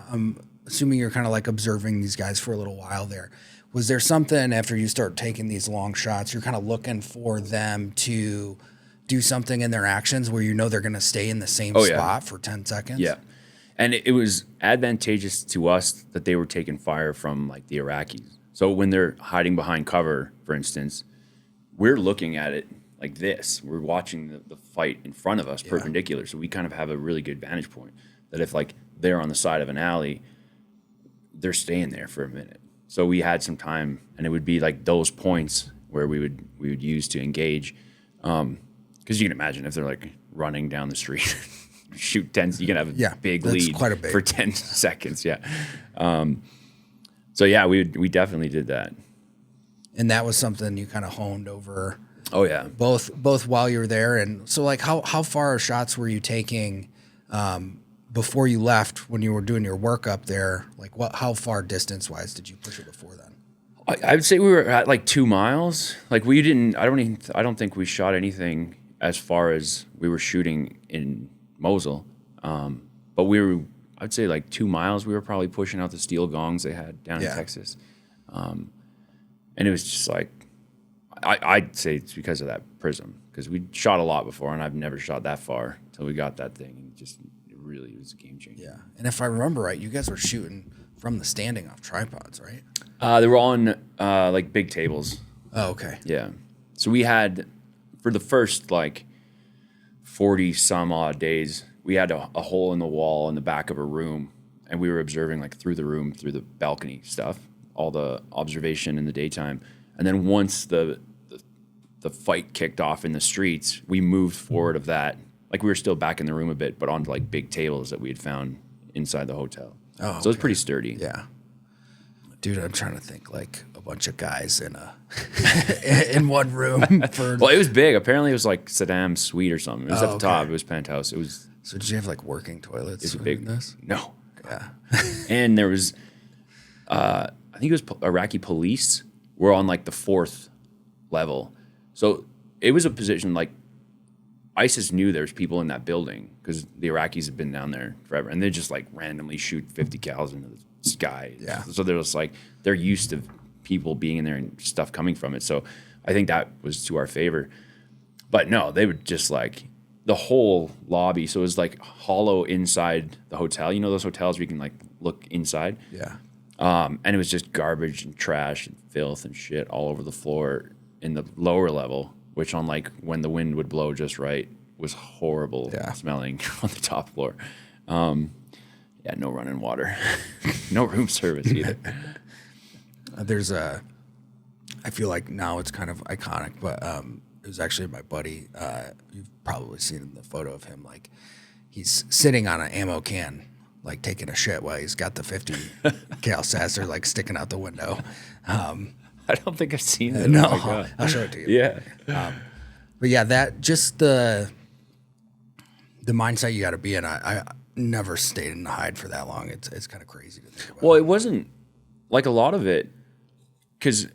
Assuming you're kind of like observing these guys for a little while there. Was there something after you start taking these long shots, you're kind of looking for them to do something in their actions where you know they're going to stay in the same spot for 10 seconds? Yeah. And it was advantageous to us that they were taking fire from like the Iraqis. So when they're hiding behind cover, for instance, we're looking at it like this. We're watching the fight in front of us perpendicular. So we kind of have a really good vantage point that if like they're on the side of an alley, they're staying there for a minute. So we had some time, and it would be like those points where we would use to engage. Because you can imagine if they're like running down the street, shoot 10, you can have a big lead quite a big. for 10 seconds. Yeah. So yeah, we definitely did that. And that was something you kind of honed over. Oh yeah. Both while you were there. And so like how far shots were you taking before you left when you were doing your work up there? Like how far distance wise did you push it before then? I would say we were at like 2 miles. Like we didn't, I don't think we shot anything as far as we were shooting in Mosul. But I'd say like 2 miles, we were probably pushing out the steel gongs they had down in Texas. And it was just like, I'd say it's because of that prism, because we shot a lot before and I've never shot that far until we got that thing. And it really was a game changer. Yeah. And if I remember right, you guys were shooting from the standing off tripods, right? They were on like big tables. Oh, okay. Yeah. So we had, for the first like 40 some odd days, we had a hole in the wall in the back of a room, and we were observing like through the room, through the balcony stuff, all the observation in the daytime. And then once the fight kicked off in the streets, we moved forward of that. Like we were still back in the room a bit, but onto like big tables that we had found inside the hotel. Oh, so it was pretty sturdy. Yeah. Dude, I'm trying to think like a bunch of guys in in one room. Well, it was big. Apparently, it was like Saddam's suite or something. It was at the top. It was penthouse. It was. So did you have like working toilets? It was big. In this? No. Yeah. And there was, I think it was Iraqi police were on like the 4th level. So it was a position like ISIS knew there was people in that building because the Iraqis have been down there forever, and they just like randomly shoot 50 cals into the sky. Yeah. So there was like, they're used to people being in there and stuff coming from it. So I think that was to our favor. But no, they would just like the whole lobby. So it was like hollow inside the hotel. You know those hotels where you can like look inside? Yeah. And it was just garbage and trash and filth and shit all over the floor in the lower level, which on like when the wind would blow just right was horrible smelling on the top floor. Yeah, no running water. No room service either. There's I feel like now it's kind of iconic, but it was actually my buddy. You've probably seen the photo of him. Like he's sitting on an ammo can, like taking a shit while he's got the 50 cal Sasser like sticking out the window. I don't think I've seen it. No, Oh I'll show it to you. Yeah. But yeah, that just the mindset you got to be in. I never stayed in the hide for that long. It's kind of crazy to think about. Well, it wasn't like a lot of it, because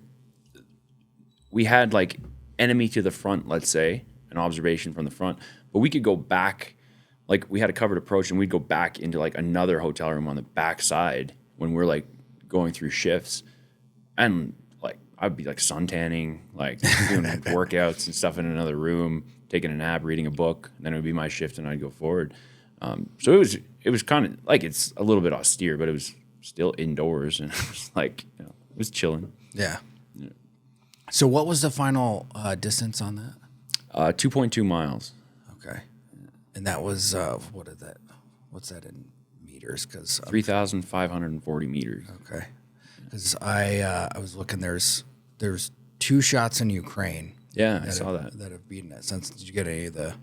we had like enemy to the front, let's say, an observation from the front, but we could go back. Like we had a covered approach, and we'd go back into like another hotel room on the back side when we're like going through shifts, and like I'd be like suntanning, like doing workouts and stuff in another room, taking a nap, reading a book, and then it would be my shift, and I'd go forward. So it was kind of like, it's a little bit austere, but it was still indoors, and it was like, you know, it was chilling. Yeah. So what was the final distance on that? 2.2 miles. Okay. And that was what is that? What's that in meters? Because 3,540 meters. Okay. Because I was looking. There's 2 shots in Ukraine. Yeah, I saw that have beaten it since. Did you get any of the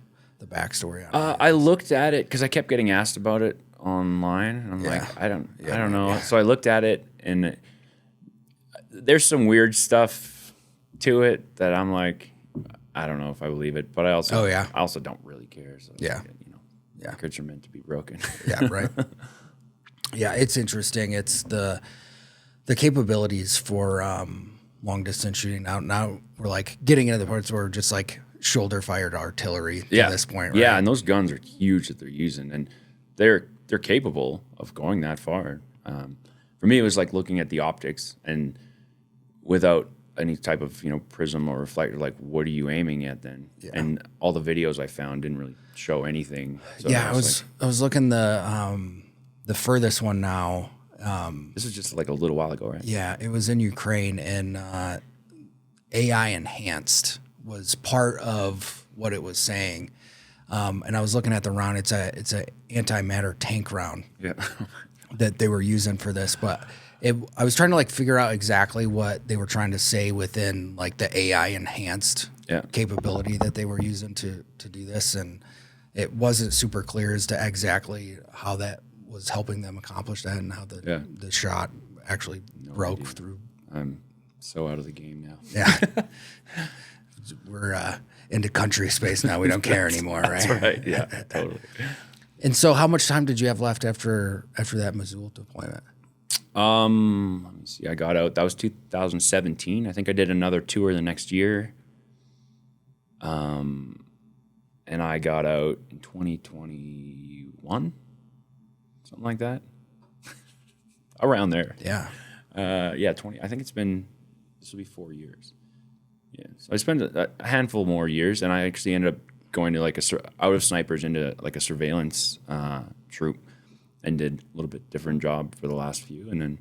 backstory on it? I looked at it because I kept getting asked about it online, and I'm like, I don't know. Yeah. So I looked at it, and there's some weird stuff to it that I'm like, I don't know if I believe it, but I also don't really care. So Yeah. you know, records are meant to be broken. Yeah, right. Yeah, it's interesting. It's the capabilities for long distance shooting. Now we're like getting into the parts where we're just like shoulder fired artillery at this point, right? Yeah, and those guns are huge that they're using, and they're capable of going that far. For me, it was like looking at the optics, and without any type of prism or reflector, like what are you aiming at then? Yeah. And all the videos I found didn't really show anything. So I was looking the furthest one now. This is just like a little while ago, right? Yeah, it was in Ukraine, and AI enhanced was part of what it was saying. And I was looking at the round. It's a antimatter tank round. Yeah. That they were using for this, but I was trying to like figure out exactly what they were trying to say within like the AI enhanced capability that they were using to do this, and it wasn't super clear as to exactly how that was helping them accomplish that and how the shot actually broke through. I'm so out of the game now. Yeah. We're into country space now. We don't care anymore, right? That's right. Yeah, totally. And so how much time did you have left after that Mosul deployment? Let me see. I got out. That was 2017. I think I did another tour the next year. And I got out in 2021, something like that. Around there. Yeah. 20. I think this will be 4 years. Yeah. So I spent a handful more years, and I actually ended up going to like out of snipers into like a surveillance troop, and did a little bit different job for the last few, and then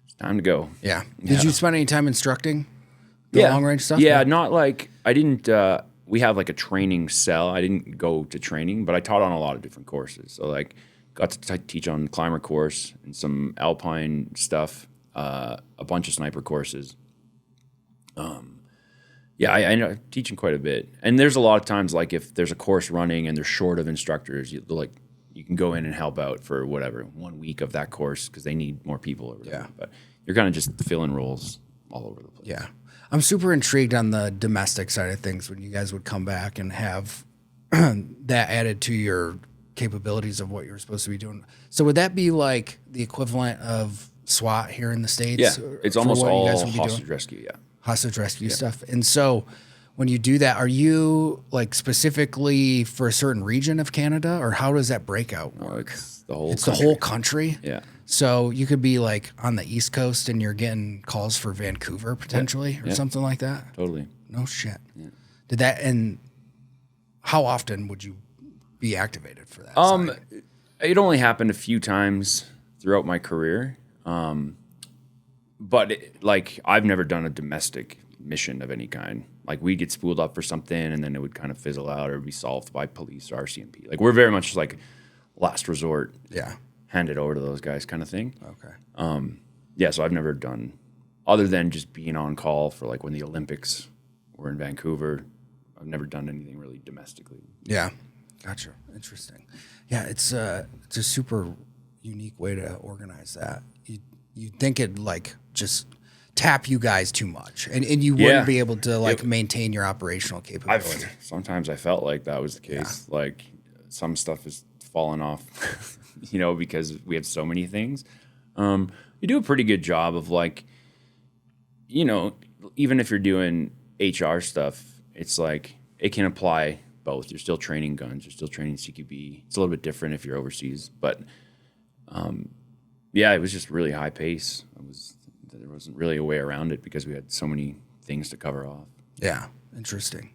it's time to go. Yeah. Did you spend any time instructing the long range stuff? Yeah, not like I didn't. We have like a training cell. I didn't go to training, but I taught on a lot of different courses. So like got to teach on the climber course and some alpine stuff, a bunch of sniper courses. I end up teaching quite a bit. And there's a lot of times, like, if there's a course running and they're short of instructors, you can go in and help out for whatever, 1 week of that course because they need more people or whatever. Yeah. But you're kind of just filling roles all over the place. Yeah. I'm super intrigued on the domestic side of things when you guys would come back and have that added to your capabilities of what you're supposed to be doing. So would that be like the equivalent of SWAT here in the States? Yeah. It's almost all hostage rescue, yeah. Hostage rescue stuff. And so when you do that, are you like specifically for a certain region of Canada, or how does that breakout work? It's the whole country. The whole country? Yeah. So you could be like on the East Coast and you're getting calls for Vancouver potentially or something like that? Totally. No shit. Yeah. And how often would you be activated for that side? It only happened a few times throughout my career. But I've never done a domestic mission of any kind. Like we'd get spooled up for something and then it would kind of fizzle out or be solved by police or RCMP. Like we're very much like last resort. Yeah. Hand it over to those guys kind of thing. Okay. So I've never done, other than just being on call for like when the Olympics were in Vancouver, I've never done anything really domestically. Yeah. Gotcha. Interesting. Yeah, it's a super unique way to organize that. You'd think it'd like just tap you guys too much, and you wouldn't be able to like maintain your operational capability. Sometimes I felt like that was the case. Yeah. Like some stuff is falling off, because we have so many things. You do a pretty good job of like, even if you're doing HR stuff, it's like it can apply both. You're still training guns, you're still training CQB. It's a little bit different if you're overseas, but it was just really high pace. There wasn't really a way around it because we had so many things to cover off. Yeah, interesting.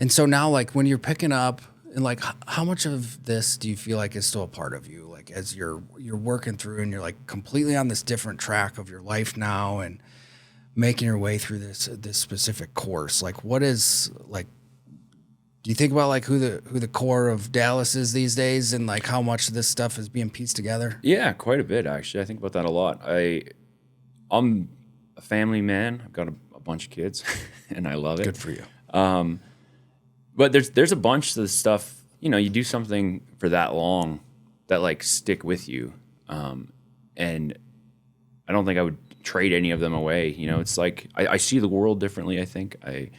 And so now, like, when you're picking up, and like, how much of this do you feel like is still a part of you? Like, as you're working through and you're like completely on this different track of your life now, and making your way through this specific course. Like, what is like? Do you think about like who the core of Dallas is these days, and like how much of this stuff is being pieced together? Yeah, quite a bit actually. I think about that a lot. I'm a family man. I've got a bunch of kids, and I love it. Good for you. But there's a bunch of stuff. You do something for that long that like stick with you, and I don't think I would trade any of them away. It's like I see the world differently. I think I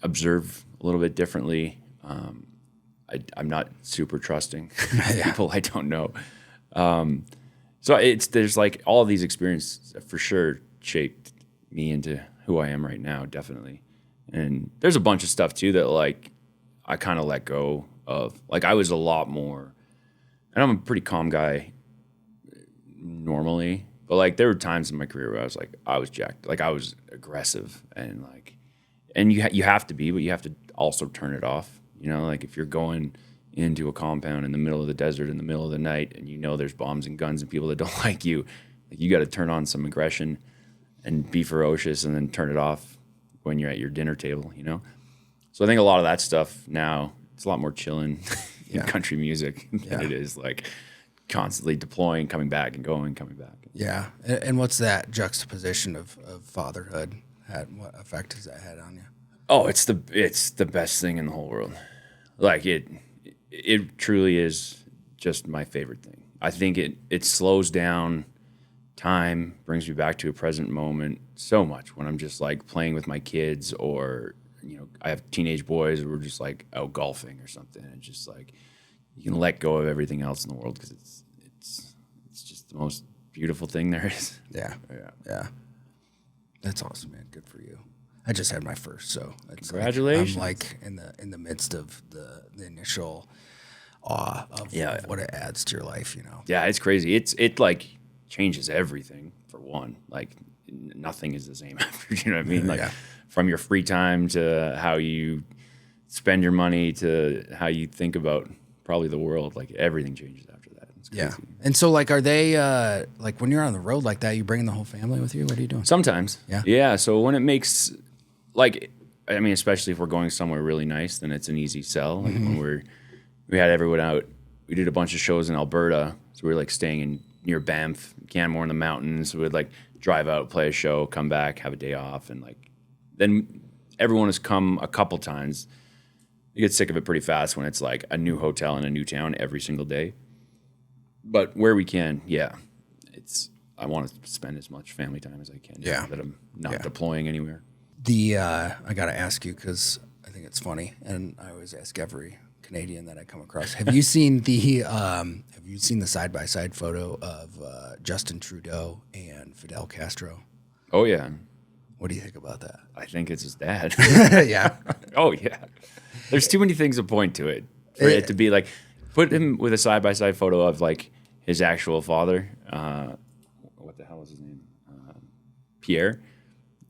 observe a little bit differently. I'm not super trusting people I don't know. So there's like all of these experiences for sure shaped me into who I am right now, definitely. And there's a bunch of stuff too that like I kind of let go of. Like I was a lot more, and I'm a pretty calm guy normally, but like there were times in my career where I was jacked, like I was aggressive and like, and you have to be, but you have to also turn it off. You know, like if you're going into a compound in the middle of the desert in the middle of the night and you know there's bombs and guns and people that don't like you got to turn on some aggression and be ferocious and then turn it off when you're at your dinner table, you know? So I think a lot of that stuff now, it's a lot more chilling in country music than it is like constantly deploying, coming back and going, coming back. Yeah. And what's that juxtaposition of fatherhood what effect has that had on you? Oh, it's the best thing in the whole world. Like it truly is just my favorite thing. I think it slows down time, brings me back to a present moment so much when I'm just like playing with my kids, or you know, I have teenage boys and we're just like out golfing or something. It's just like you can let go of everything else in the world because it's just the most beautiful thing there is. Yeah. That's awesome, man. Good for you. I just had my first, so it's congratulations. Like, I'm like in the midst of the initial awe of what it adds to your life, you know. Yeah, it's crazy. It like changes everything for one. Like nothing is the same after, you know what I mean? Like from your free time to how you spend your money to how you think about probably the world, like everything changes after that. It's crazy. Yeah. And so like, are they like when you're on the road like that, you bringing the whole family with you? What are you doing? Sometimes. Yeah. Yeah. So when it makes like, I mean, especially if we're going somewhere really nice, then it's an easy sell. Like when we had everyone out, we did a bunch of shows in Alberta. So we were like staying near Banff, Canmore in the mountains. So we'd like drive out, play a show, come back, have a day off. And like, then everyone has come a couple times. You get sick of it pretty fast when it's like a new hotel in a new town every single day. But where we can, I want to spend as much family time as I can. Yeah. That I'm not deploying anywhere. I got to ask you because I think it's funny, and I always ask every Canadian that I come across. Have you seen the side-by-side photo of Justin Trudeau and Fidel Castro? Oh, yeah. What do you think about that? I think it's his dad. Yeah. Oh, yeah. There's too many things to point to it for it to be like, put him with a side-by-side photo of like his actual father. What the hell was his name? Pierre.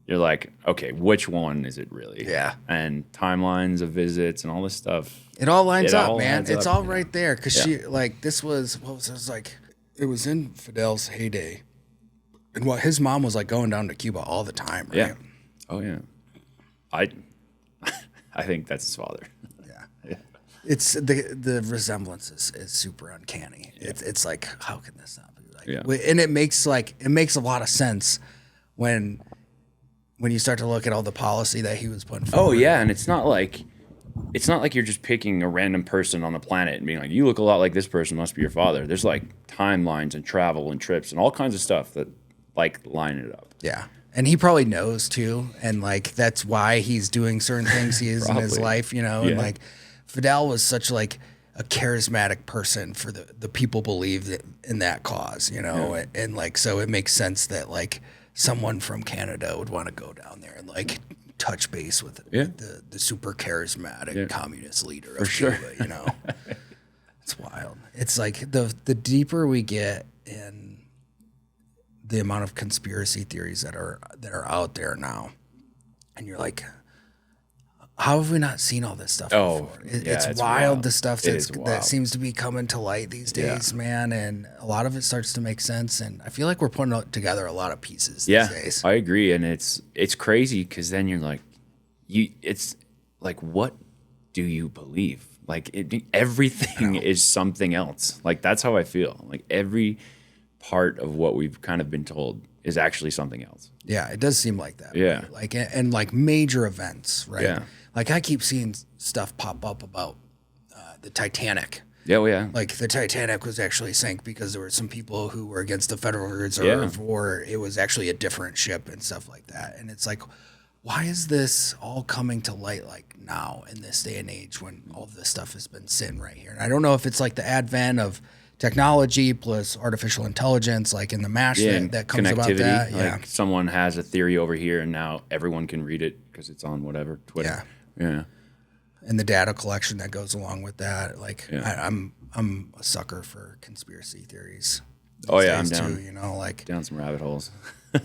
You're like, okay, which one is it really? Yeah. And timelines of visits and all this stuff. It all lines up, man. It's all right there. Because Yeah. she, like, this was, what was it? It was like, it was in Fidel's heyday. And what his mom was like going down to Cuba all the time, right? Yeah. Oh, yeah. I think that's his father. Yeah. It's the resemblance is super uncanny. Yeah. It's like, how can this not be like? And it makes a lot of sense when you start to look at all the policy that he was putting forward. Oh yeah, and it's not like you're just picking a random person on the planet and being like, you look a lot like this person, must be your father. There's like timelines and travel and trips and all kinds of stuff that like line it up. Yeah. And he probably knows too, and like that's why he's doing certain things he is in his life, you know. And like Fidel was such like a charismatic person for the people believed in that cause, you know. And like so it makes sense that like someone from Canada would want to go down there and like touch base with the super charismatic communist leader of Cuba, you know. It's wild. It's like the deeper we get in the amount of conspiracy theories that are out there now, and you're like, how have we not seen all this stuff before? It's wild, the stuff that seems to be coming to light these days, man. And a lot of it starts to make sense. And I feel like we're putting together a lot of pieces these days. I agree. And it's crazy because then you're like, it's like, what do you believe? Like everything is something else. Like that's how I feel. Like every part of what we've kind of been told is actually something else. Yeah, it does seem like that. Yeah. Right? Like, and like major events, right? Yeah. Like I keep seeing stuff pop up about the Titanic. Yeah, well, yeah. Like the Titanic was actually sank because there were some people who were against the Federal Reserve, or it was actually a different ship and stuff like that. And it's like, why is this all coming to light like now in this day and age when all this stuff has been sitting right here? And I don't know if it's like the advent of technology plus artificial intelligence, like in the mash that comes about that. Like someone has a theory over here, and now everyone can read it because it's on whatever Twitter. Yeah. And the data collection that goes along with that. Like I'm a sucker for conspiracy theories. Oh yeah, I'm down. Too, you know, like down some rabbit holes. I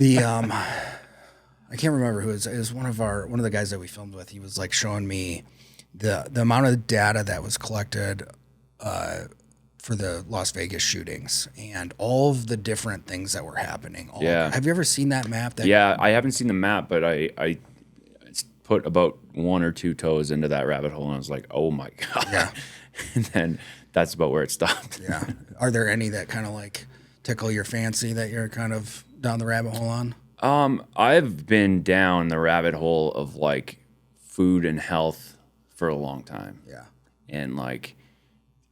can't remember who it was one of the guys that we filmed with. He was like showing me the amount of data that was collected for the Las Vegas shootings and all of the different things that were happening. Have you ever seen that map? Yeah, I haven't seen the map, but I put about 1 or 2 toes into that rabbit hole, and I was like, oh my God. Yeah. And then that's about where it stopped. Yeah. Are there any that kind of like tickle your fancy that you're kind of down the rabbit hole on? I've been down the rabbit hole of like food and health for a long time. Yeah. And like,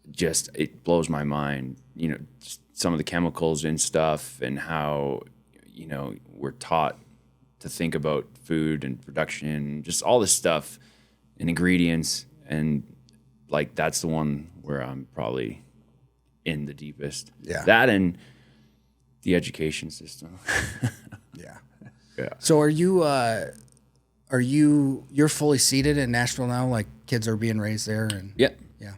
just, it blows my mind, you know, just some of the chemicals and stuff and how, you know, we're taught to think about food and production, just all this stuff and ingredients. And like, that's the one where I'm probably in the deepest. Yeah. That and the education system. Yeah. Yeah. So you're fully seated in Nashville now? Like kids are being raised there? And yeah.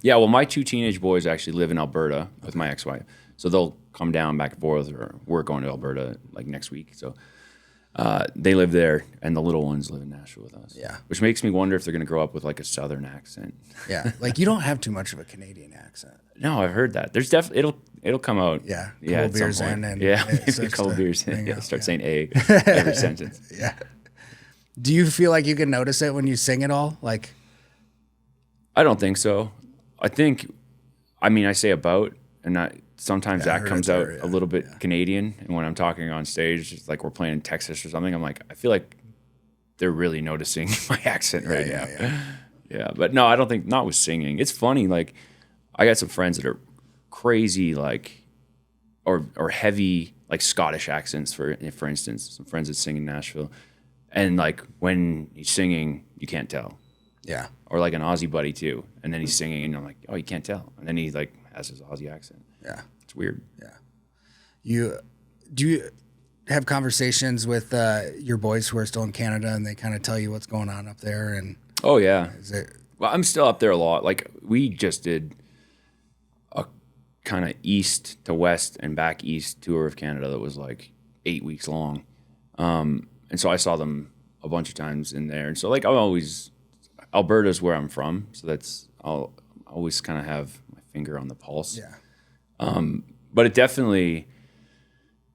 Well, my 2 teenage boys actually live in Alberta with my ex-wife. So they'll come down back and forth, or we're going to Alberta like next week. So they live there, and the little ones live in Nashville with us. Yeah. Which makes me wonder if they're going to grow up with like a Southern accent. Yeah. Like you don't have too much of a Canadian accent. No, I've heard that. There's definitely, it'll come out. Yeah. Yeah. Couple beers in. And maybe a couple beers in. Yeah. Start saying egg every sentence. Yeah. Do you feel like you can notice it when you sing it all? Like, I don't think so. I say about, and sometimes that comes out a little bit Canadian. And when I'm talking on stage, it's like we're playing in Texas or something, I'm like, I feel like they're really noticing my accent right now. Yeah. But no, I don't think, not with singing. It's funny. Like, I got some friends that are crazy, like, or heavy, like Scottish accents, for instance, some friends that sing in Nashville. And like when he's singing, you can't tell. Yeah. Or like an Aussie buddy too. And then he's singing and I'm like, oh, you can't tell. And then he like has his Aussie accent. Yeah. It's weird. Yeah. Do you have conversations with your boys who are still in Canada and they kind of tell you what's going on up there? And oh yeah. Well, I'm still up there a lot. Like we just did a kind of east to west and back east tour of Canada that was like 8 weeks long. And so I saw them a bunch of times in there. And so like Alberta's where I'm from. So I'll always kind of have my finger on the pulse. Yeah. But it definitely,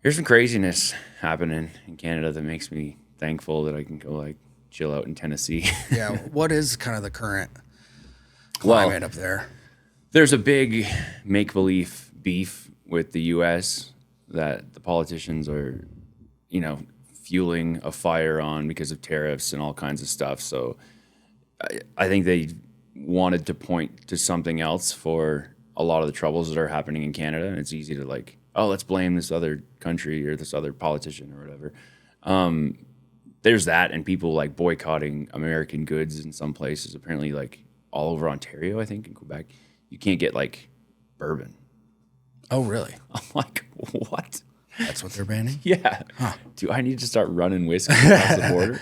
there's some craziness happening in Canada that makes me thankful that I can go like chill out in Tennessee. Yeah. What is kind of the current climate up there? There's a big make-believe beef with the U.S. that the politicians are, you know, fueling a fire on because of tariffs and all kinds of stuff. So I think they wanted to point to something else for a lot of the troubles that are happening in Canada. And it's easy to like, oh, let's blame this other country or this other politician or whatever. There's that, and people like boycotting American goods in some places. Apparently like all over Ontario, I think, in Quebec, you can't get like bourbon. Oh, really? I'm like, what? That's what they're banning? Yeah. Huh. Do I need to start running whiskey across the border?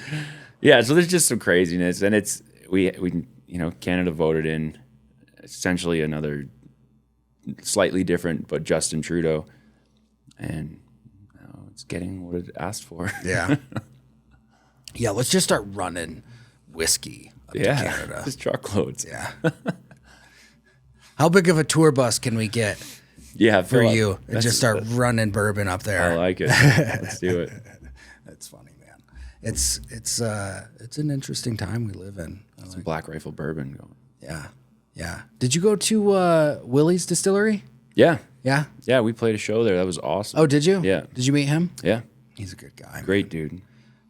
Yeah. So there's just some craziness, and it's we you know, Canada voted in essentially another slightly different, but Justin Trudeau, and it's getting what it asked for. Yeah. Yeah. Let's just start running whiskey up to Canada. Just truckloads. Yeah. How big of a tour bus can we get? Yeah, for you, and just start running bourbon up there. I like it. Let's do it. That's funny, man. It's an interesting time we live in. Some Black Rifle bourbon going. Yeah. Did you go to Willie's Distillery? Yeah. Yeah. We played a show there. That was awesome. Oh, did you? Yeah. Did you meet him? Yeah. He's a good guy. Great dude.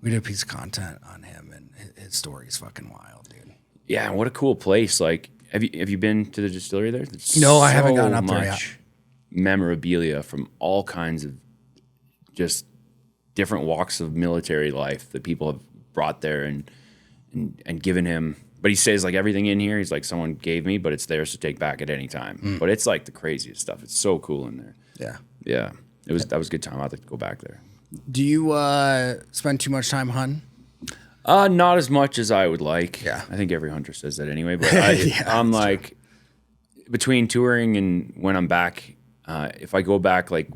We did a piece of content on him, and his story's fucking wild, dude. Yeah. What a cool place. Like, have you been to the distillery there? No, I haven't gotten up there yet. Memorabilia from all kinds of just different walks of military life that people have brought there and given him But he says like everything in here, he's like someone gave me, but it's theirs to take back at any time. But it's like the craziest stuff. It's so cool in there. Yeah. Yeah. That was a good time. I'd like to go back there. Do you spend too much time hunting? Not as much as I would like. Yeah. I think every hunter says that anyway. But Yeah, I'm like, between touring and when I'm back, if I go back like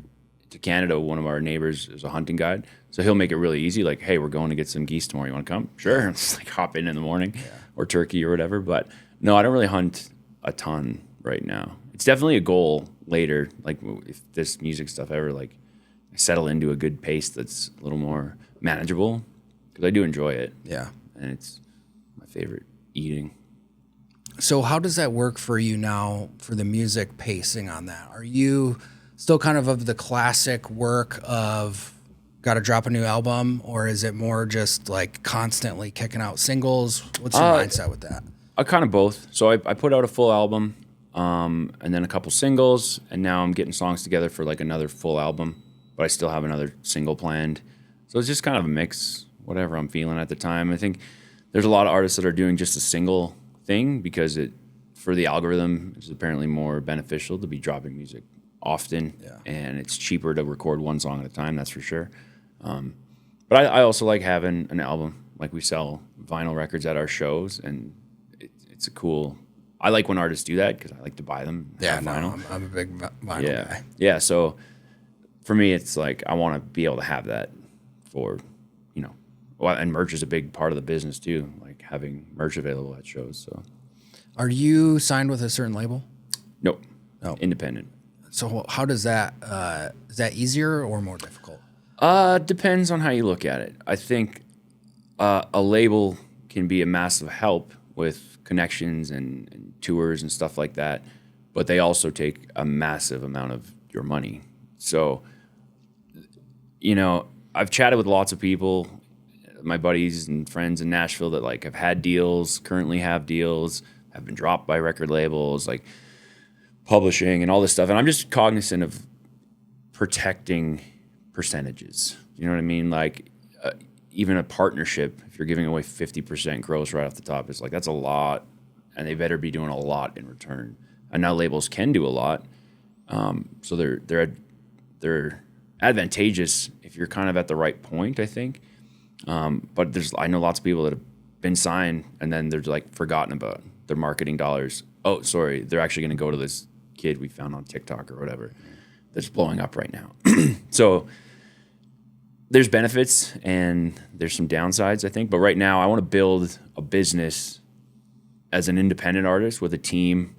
to Canada, one of our neighbors is a hunting guide. So he'll make it really easy. Like, hey, we're going to get some geese tomorrow. You want to come? Sure. It's like hop in the morning or turkey or whatever. But no, I don't really hunt a ton right now. It's definitely a goal later. Like if this music stuff ever, like I settle into a good pace that's a little more manageable because I do enjoy it. Yeah. And it's my favorite eating. So how does that work for you now for the music pacing on that? Are you still kind of the classic work of got to drop a new album, or is it more just like constantly kicking out singles? What's your mindset with that? Kind of both. So I put out a full album and then a couple singles, and now I'm getting songs together for like another full album, but I still have another single planned. So it's just kind of a mix, whatever I'm feeling at the time. I think there's a lot of artists that are doing just a single thing because it, for the algorithm, is apparently more beneficial to be dropping music often, and it's cheaper to record one song at a time, that's for sure. But I also like having an album. Like we sell vinyl records at our shows, and it's a cool. I like when artists do that because I like to buy them. Yeah, vinyl. No, I'm a big vinyl guy. Yeah. So for me, it's like I want to be able to have that for, well, and merch is a big part of the business too. Like having merch available at shows. So, are you signed with a certain label? Nope. No. Independent. So how does that? Is that easier or more difficult? Depends on how you look at it. I think a label can be a massive help with connections and tours and stuff like that, but they also take a massive amount of your money. So, I've chatted with lots of people, my buddies and friends in Nashville that like have had deals, currently have deals, have been dropped by record labels, like publishing and all this stuff. And I'm just cognizant of protecting percentages. You know what I mean? Like even a partnership, if you're giving away 50% gross right off the top, it's like that's a lot, and they better be doing a lot in return. And now labels can do a lot, so they're advantageous if you're kind of at the right point, I think. But I know lots of people that have been signed and then they're like forgotten about their marketing dollars. Oh, sorry, they're actually going to go to this kid we found on TikTok or whatever that's blowing up right now. So there's benefits and there's some downsides, I think. But right now I want to build a business as an independent artist with a team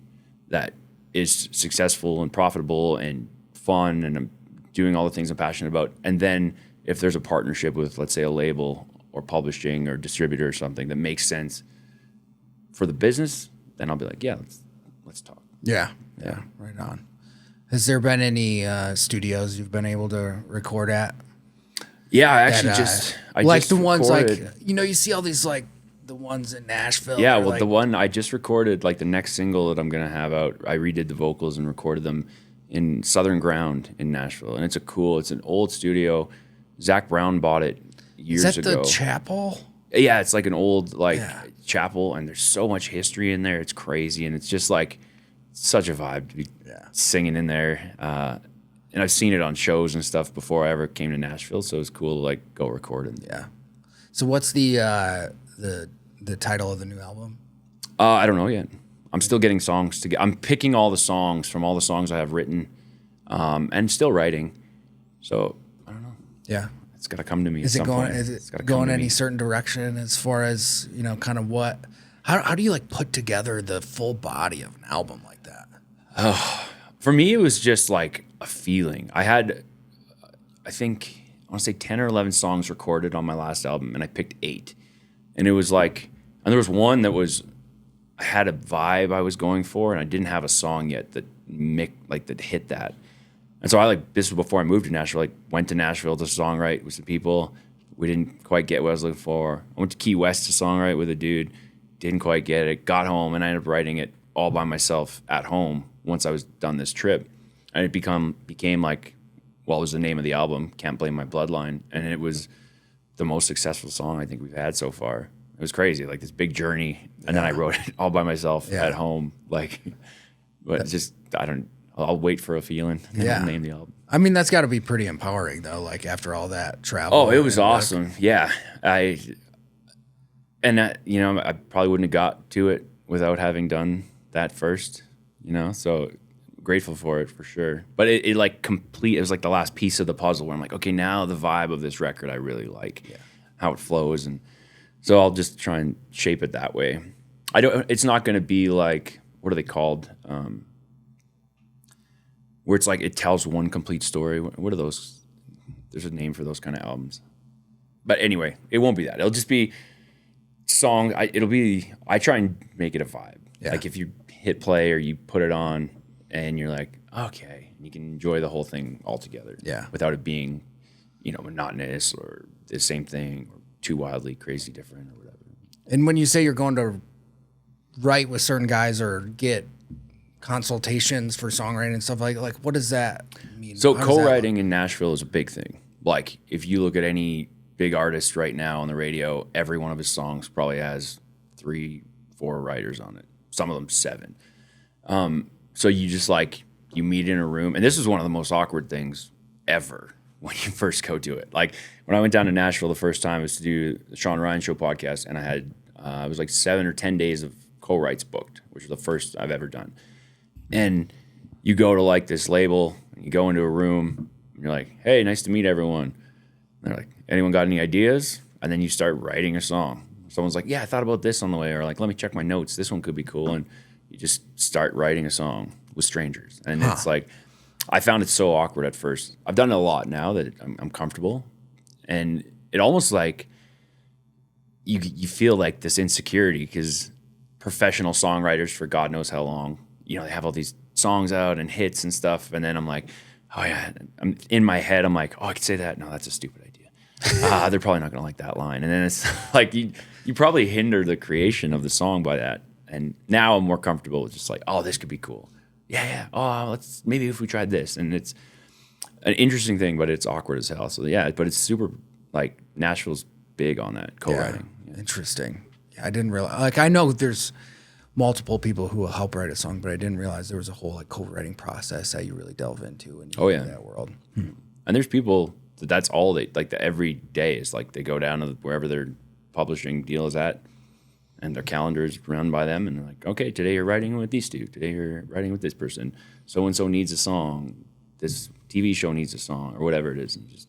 that is successful and profitable and fun, and I'm doing all the things I'm passionate about. And then if there's a partnership with, let's say, a label or publishing or distributor or something that makes sense for the business, then I'll be like, yeah, let's talk. Yeah. Right on. Has there been any studios you've been able to record at? Yeah, I actually I like the ones like, you see all these like the ones in Nashville. Yeah, well, like, the one I just recorded, like the next single that I'm going to have out, I redid the vocals and recorded them in Southern Ground in Nashville. And it's an old studio. Zach Brown bought it years ago. Is that the chapel? Yeah, it's like an old chapel, and there's so much history in there. It's crazy, and it's just like such a vibe to be singing in there. And I've seen it on shows and stuff before I ever came to Nashville, so it was cool to like go record it. Yeah. So what's the title of the new album? I don't know yet. I'm still getting songs I'm picking all the songs from all the songs I have written, and still writing. So I don't know. Yeah. It's got to come to me. Is it going any certain direction as far as, kind of what, how do you like put together the full body of an album like that? For me, it was just like a feeling. I had, I want to say 10 or 11 songs recorded on my last album, and I picked 8. And it was like, and there was one that I had a vibe I was going for, and I didn't have a song yet that hit that. And so this was before I moved to Nashville, went to Nashville to songwrite with some people. We didn't quite get what I was looking for. I went to Key West to songwrite with a dude. Didn't quite get it. Got home, and I ended up writing it all by myself at home once I was done this trip. And it became like, well, it was the name of the album, Can't Blame My Bloodline. And it was the most successful song I think we've had so far. It was crazy, like this big journey. And then I wrote it all by myself at home. Like, but it's just, I'll wait for a feeling and then I'll name the album. I mean, that's got to be pretty empowering, though, like after all that travel. Oh, it was awesome. Yeah. I probably wouldn't have got to it without having done that first, so grateful for it for sure. But it was like the last piece of the puzzle where I'm like, okay, now the vibe of this record I really like, how it flows. And so I'll just try and shape it that way. It's not going to be like, what are they called? Where it's like it tells one complete story. What are those? There's a name for those kind of albums. But anyway, it won't be that. It'll just be song. I try and make it a vibe. Yeah. Like if you hit play or you put it on and you're like, okay, you can enjoy the whole thing all together. Yeah. Without it being, monotonous or the same thing or too wildly crazy different or whatever. And when you say you're going to write with certain guys or get consultations for songwriting and stuff like what does that mean? So co-writing in Nashville is a big thing. Like if you look at any big artist right now on the radio, every one of his songs probably has 3-4 writers on it. Some of them 7. So you just you meet in a room, and this is one of the most awkward things ever when you first go do it. Like when I went down to Nashville the first time, it was to do the Shawn Ryan Show podcast, and I had it was like 7 or 10 days of co-writes booked, which was the first I've ever done. And you go to this label, and you go into a room, and you're like, hey, nice to meet everyone. And they're like, anyone got any ideas? And then you start writing a song. Someone's like, yeah, I thought about this on the way, or let me check my notes. This one could be cool. And you just start writing a song with strangers. And it's like, I found it so awkward at first. I've done it a lot now that I'm comfortable. And it almost you feel like this insecurity because professional songwriters for God knows how long, they have all these songs out and hits and stuff. And then I'm like, oh yeah, I'm in my head. I'm like, oh, I could say that. No, that's a stupid idea. They're probably not going to like that line. And then it's like, you probably hinder the creation of the song by that. And now I'm more comfortable with just oh, this could be cool. Yeah. Oh, maybe if we tried this. And it's an interesting thing, but it's awkward as hell. So yeah, but it's super, Nashville's big on that co-writing. Yeah. Interesting. Yeah, I didn't realize, I know there's multiple people who will help write a song, but I didn't realize there was a whole co-writing process that you really delve into when you in that world. And there's people that's all they the every day is they go down to wherever their publishing deal is at, and their calendar is run by them, and they're like, okay, today you're writing with these two, today you're writing with this person, so and so needs a song, this TV show needs a song, or whatever it is, and just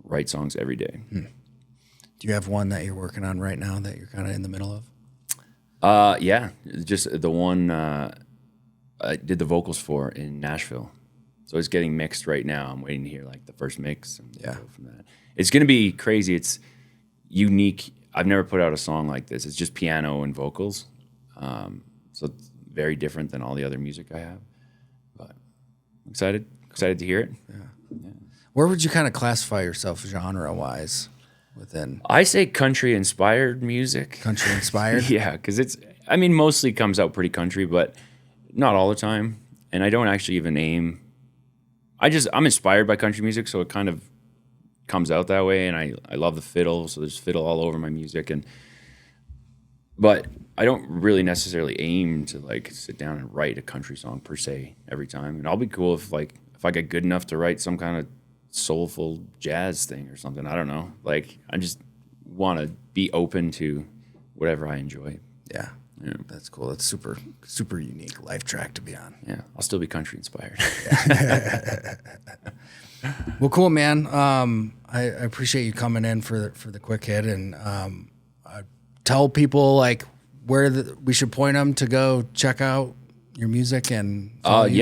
write songs every day. Do you have one that you're working on right now that you're kind of in the middle of? Yeah, just the one I did the vocals for in Nashville. So it's getting mixed right now. I'm waiting to hear the first mix and go from that. It's going to be crazy. It's unique. I've never put out a song like this. It's just piano and vocals. So it's very different than all the other music I have. But I'm excited to hear it. Yeah. Where would you kind of classify yourself genre-wise? I say country-inspired music. Country-inspired? Yeah, because mostly comes out pretty country, but not all the time. And I don't actually even aim. I'm inspired by country music, so it kind of comes out that way. And I love the fiddle, so there's fiddle all over my music. But I don't really necessarily aim to sit down and write a country song per se every time. And I'll be cool if I get good enough to write some kind of soulful jazz thing or something. I don't know. I just want to be open to whatever I enjoy. Yeah. That's cool. That's super, super unique life track to be on. Yeah. I'll still be country inspired. Well, cool, man. I appreciate you coming in for the quick hit, and tell people where we should point them to go check out your music and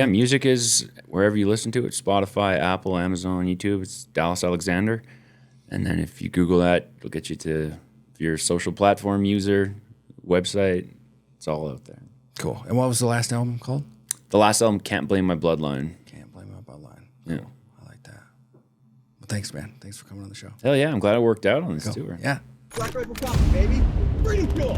music is wherever you listen to it: Spotify, Apple, Amazon, YouTube. It's Dallas Alexander, and then if you Google that, it'll get you to your social platform user website. It's all out there. Cool. And what was the last album called? The last album, Can't Blame My Bloodline. Can't Blame My Bloodline. Yeah, cool. I like that. Well, thanks, man. Thanks for coming on the show. Hell yeah, I'm glad it worked out on this tour. Yeah. Black Rifle Coffee, baby. Pretty cool.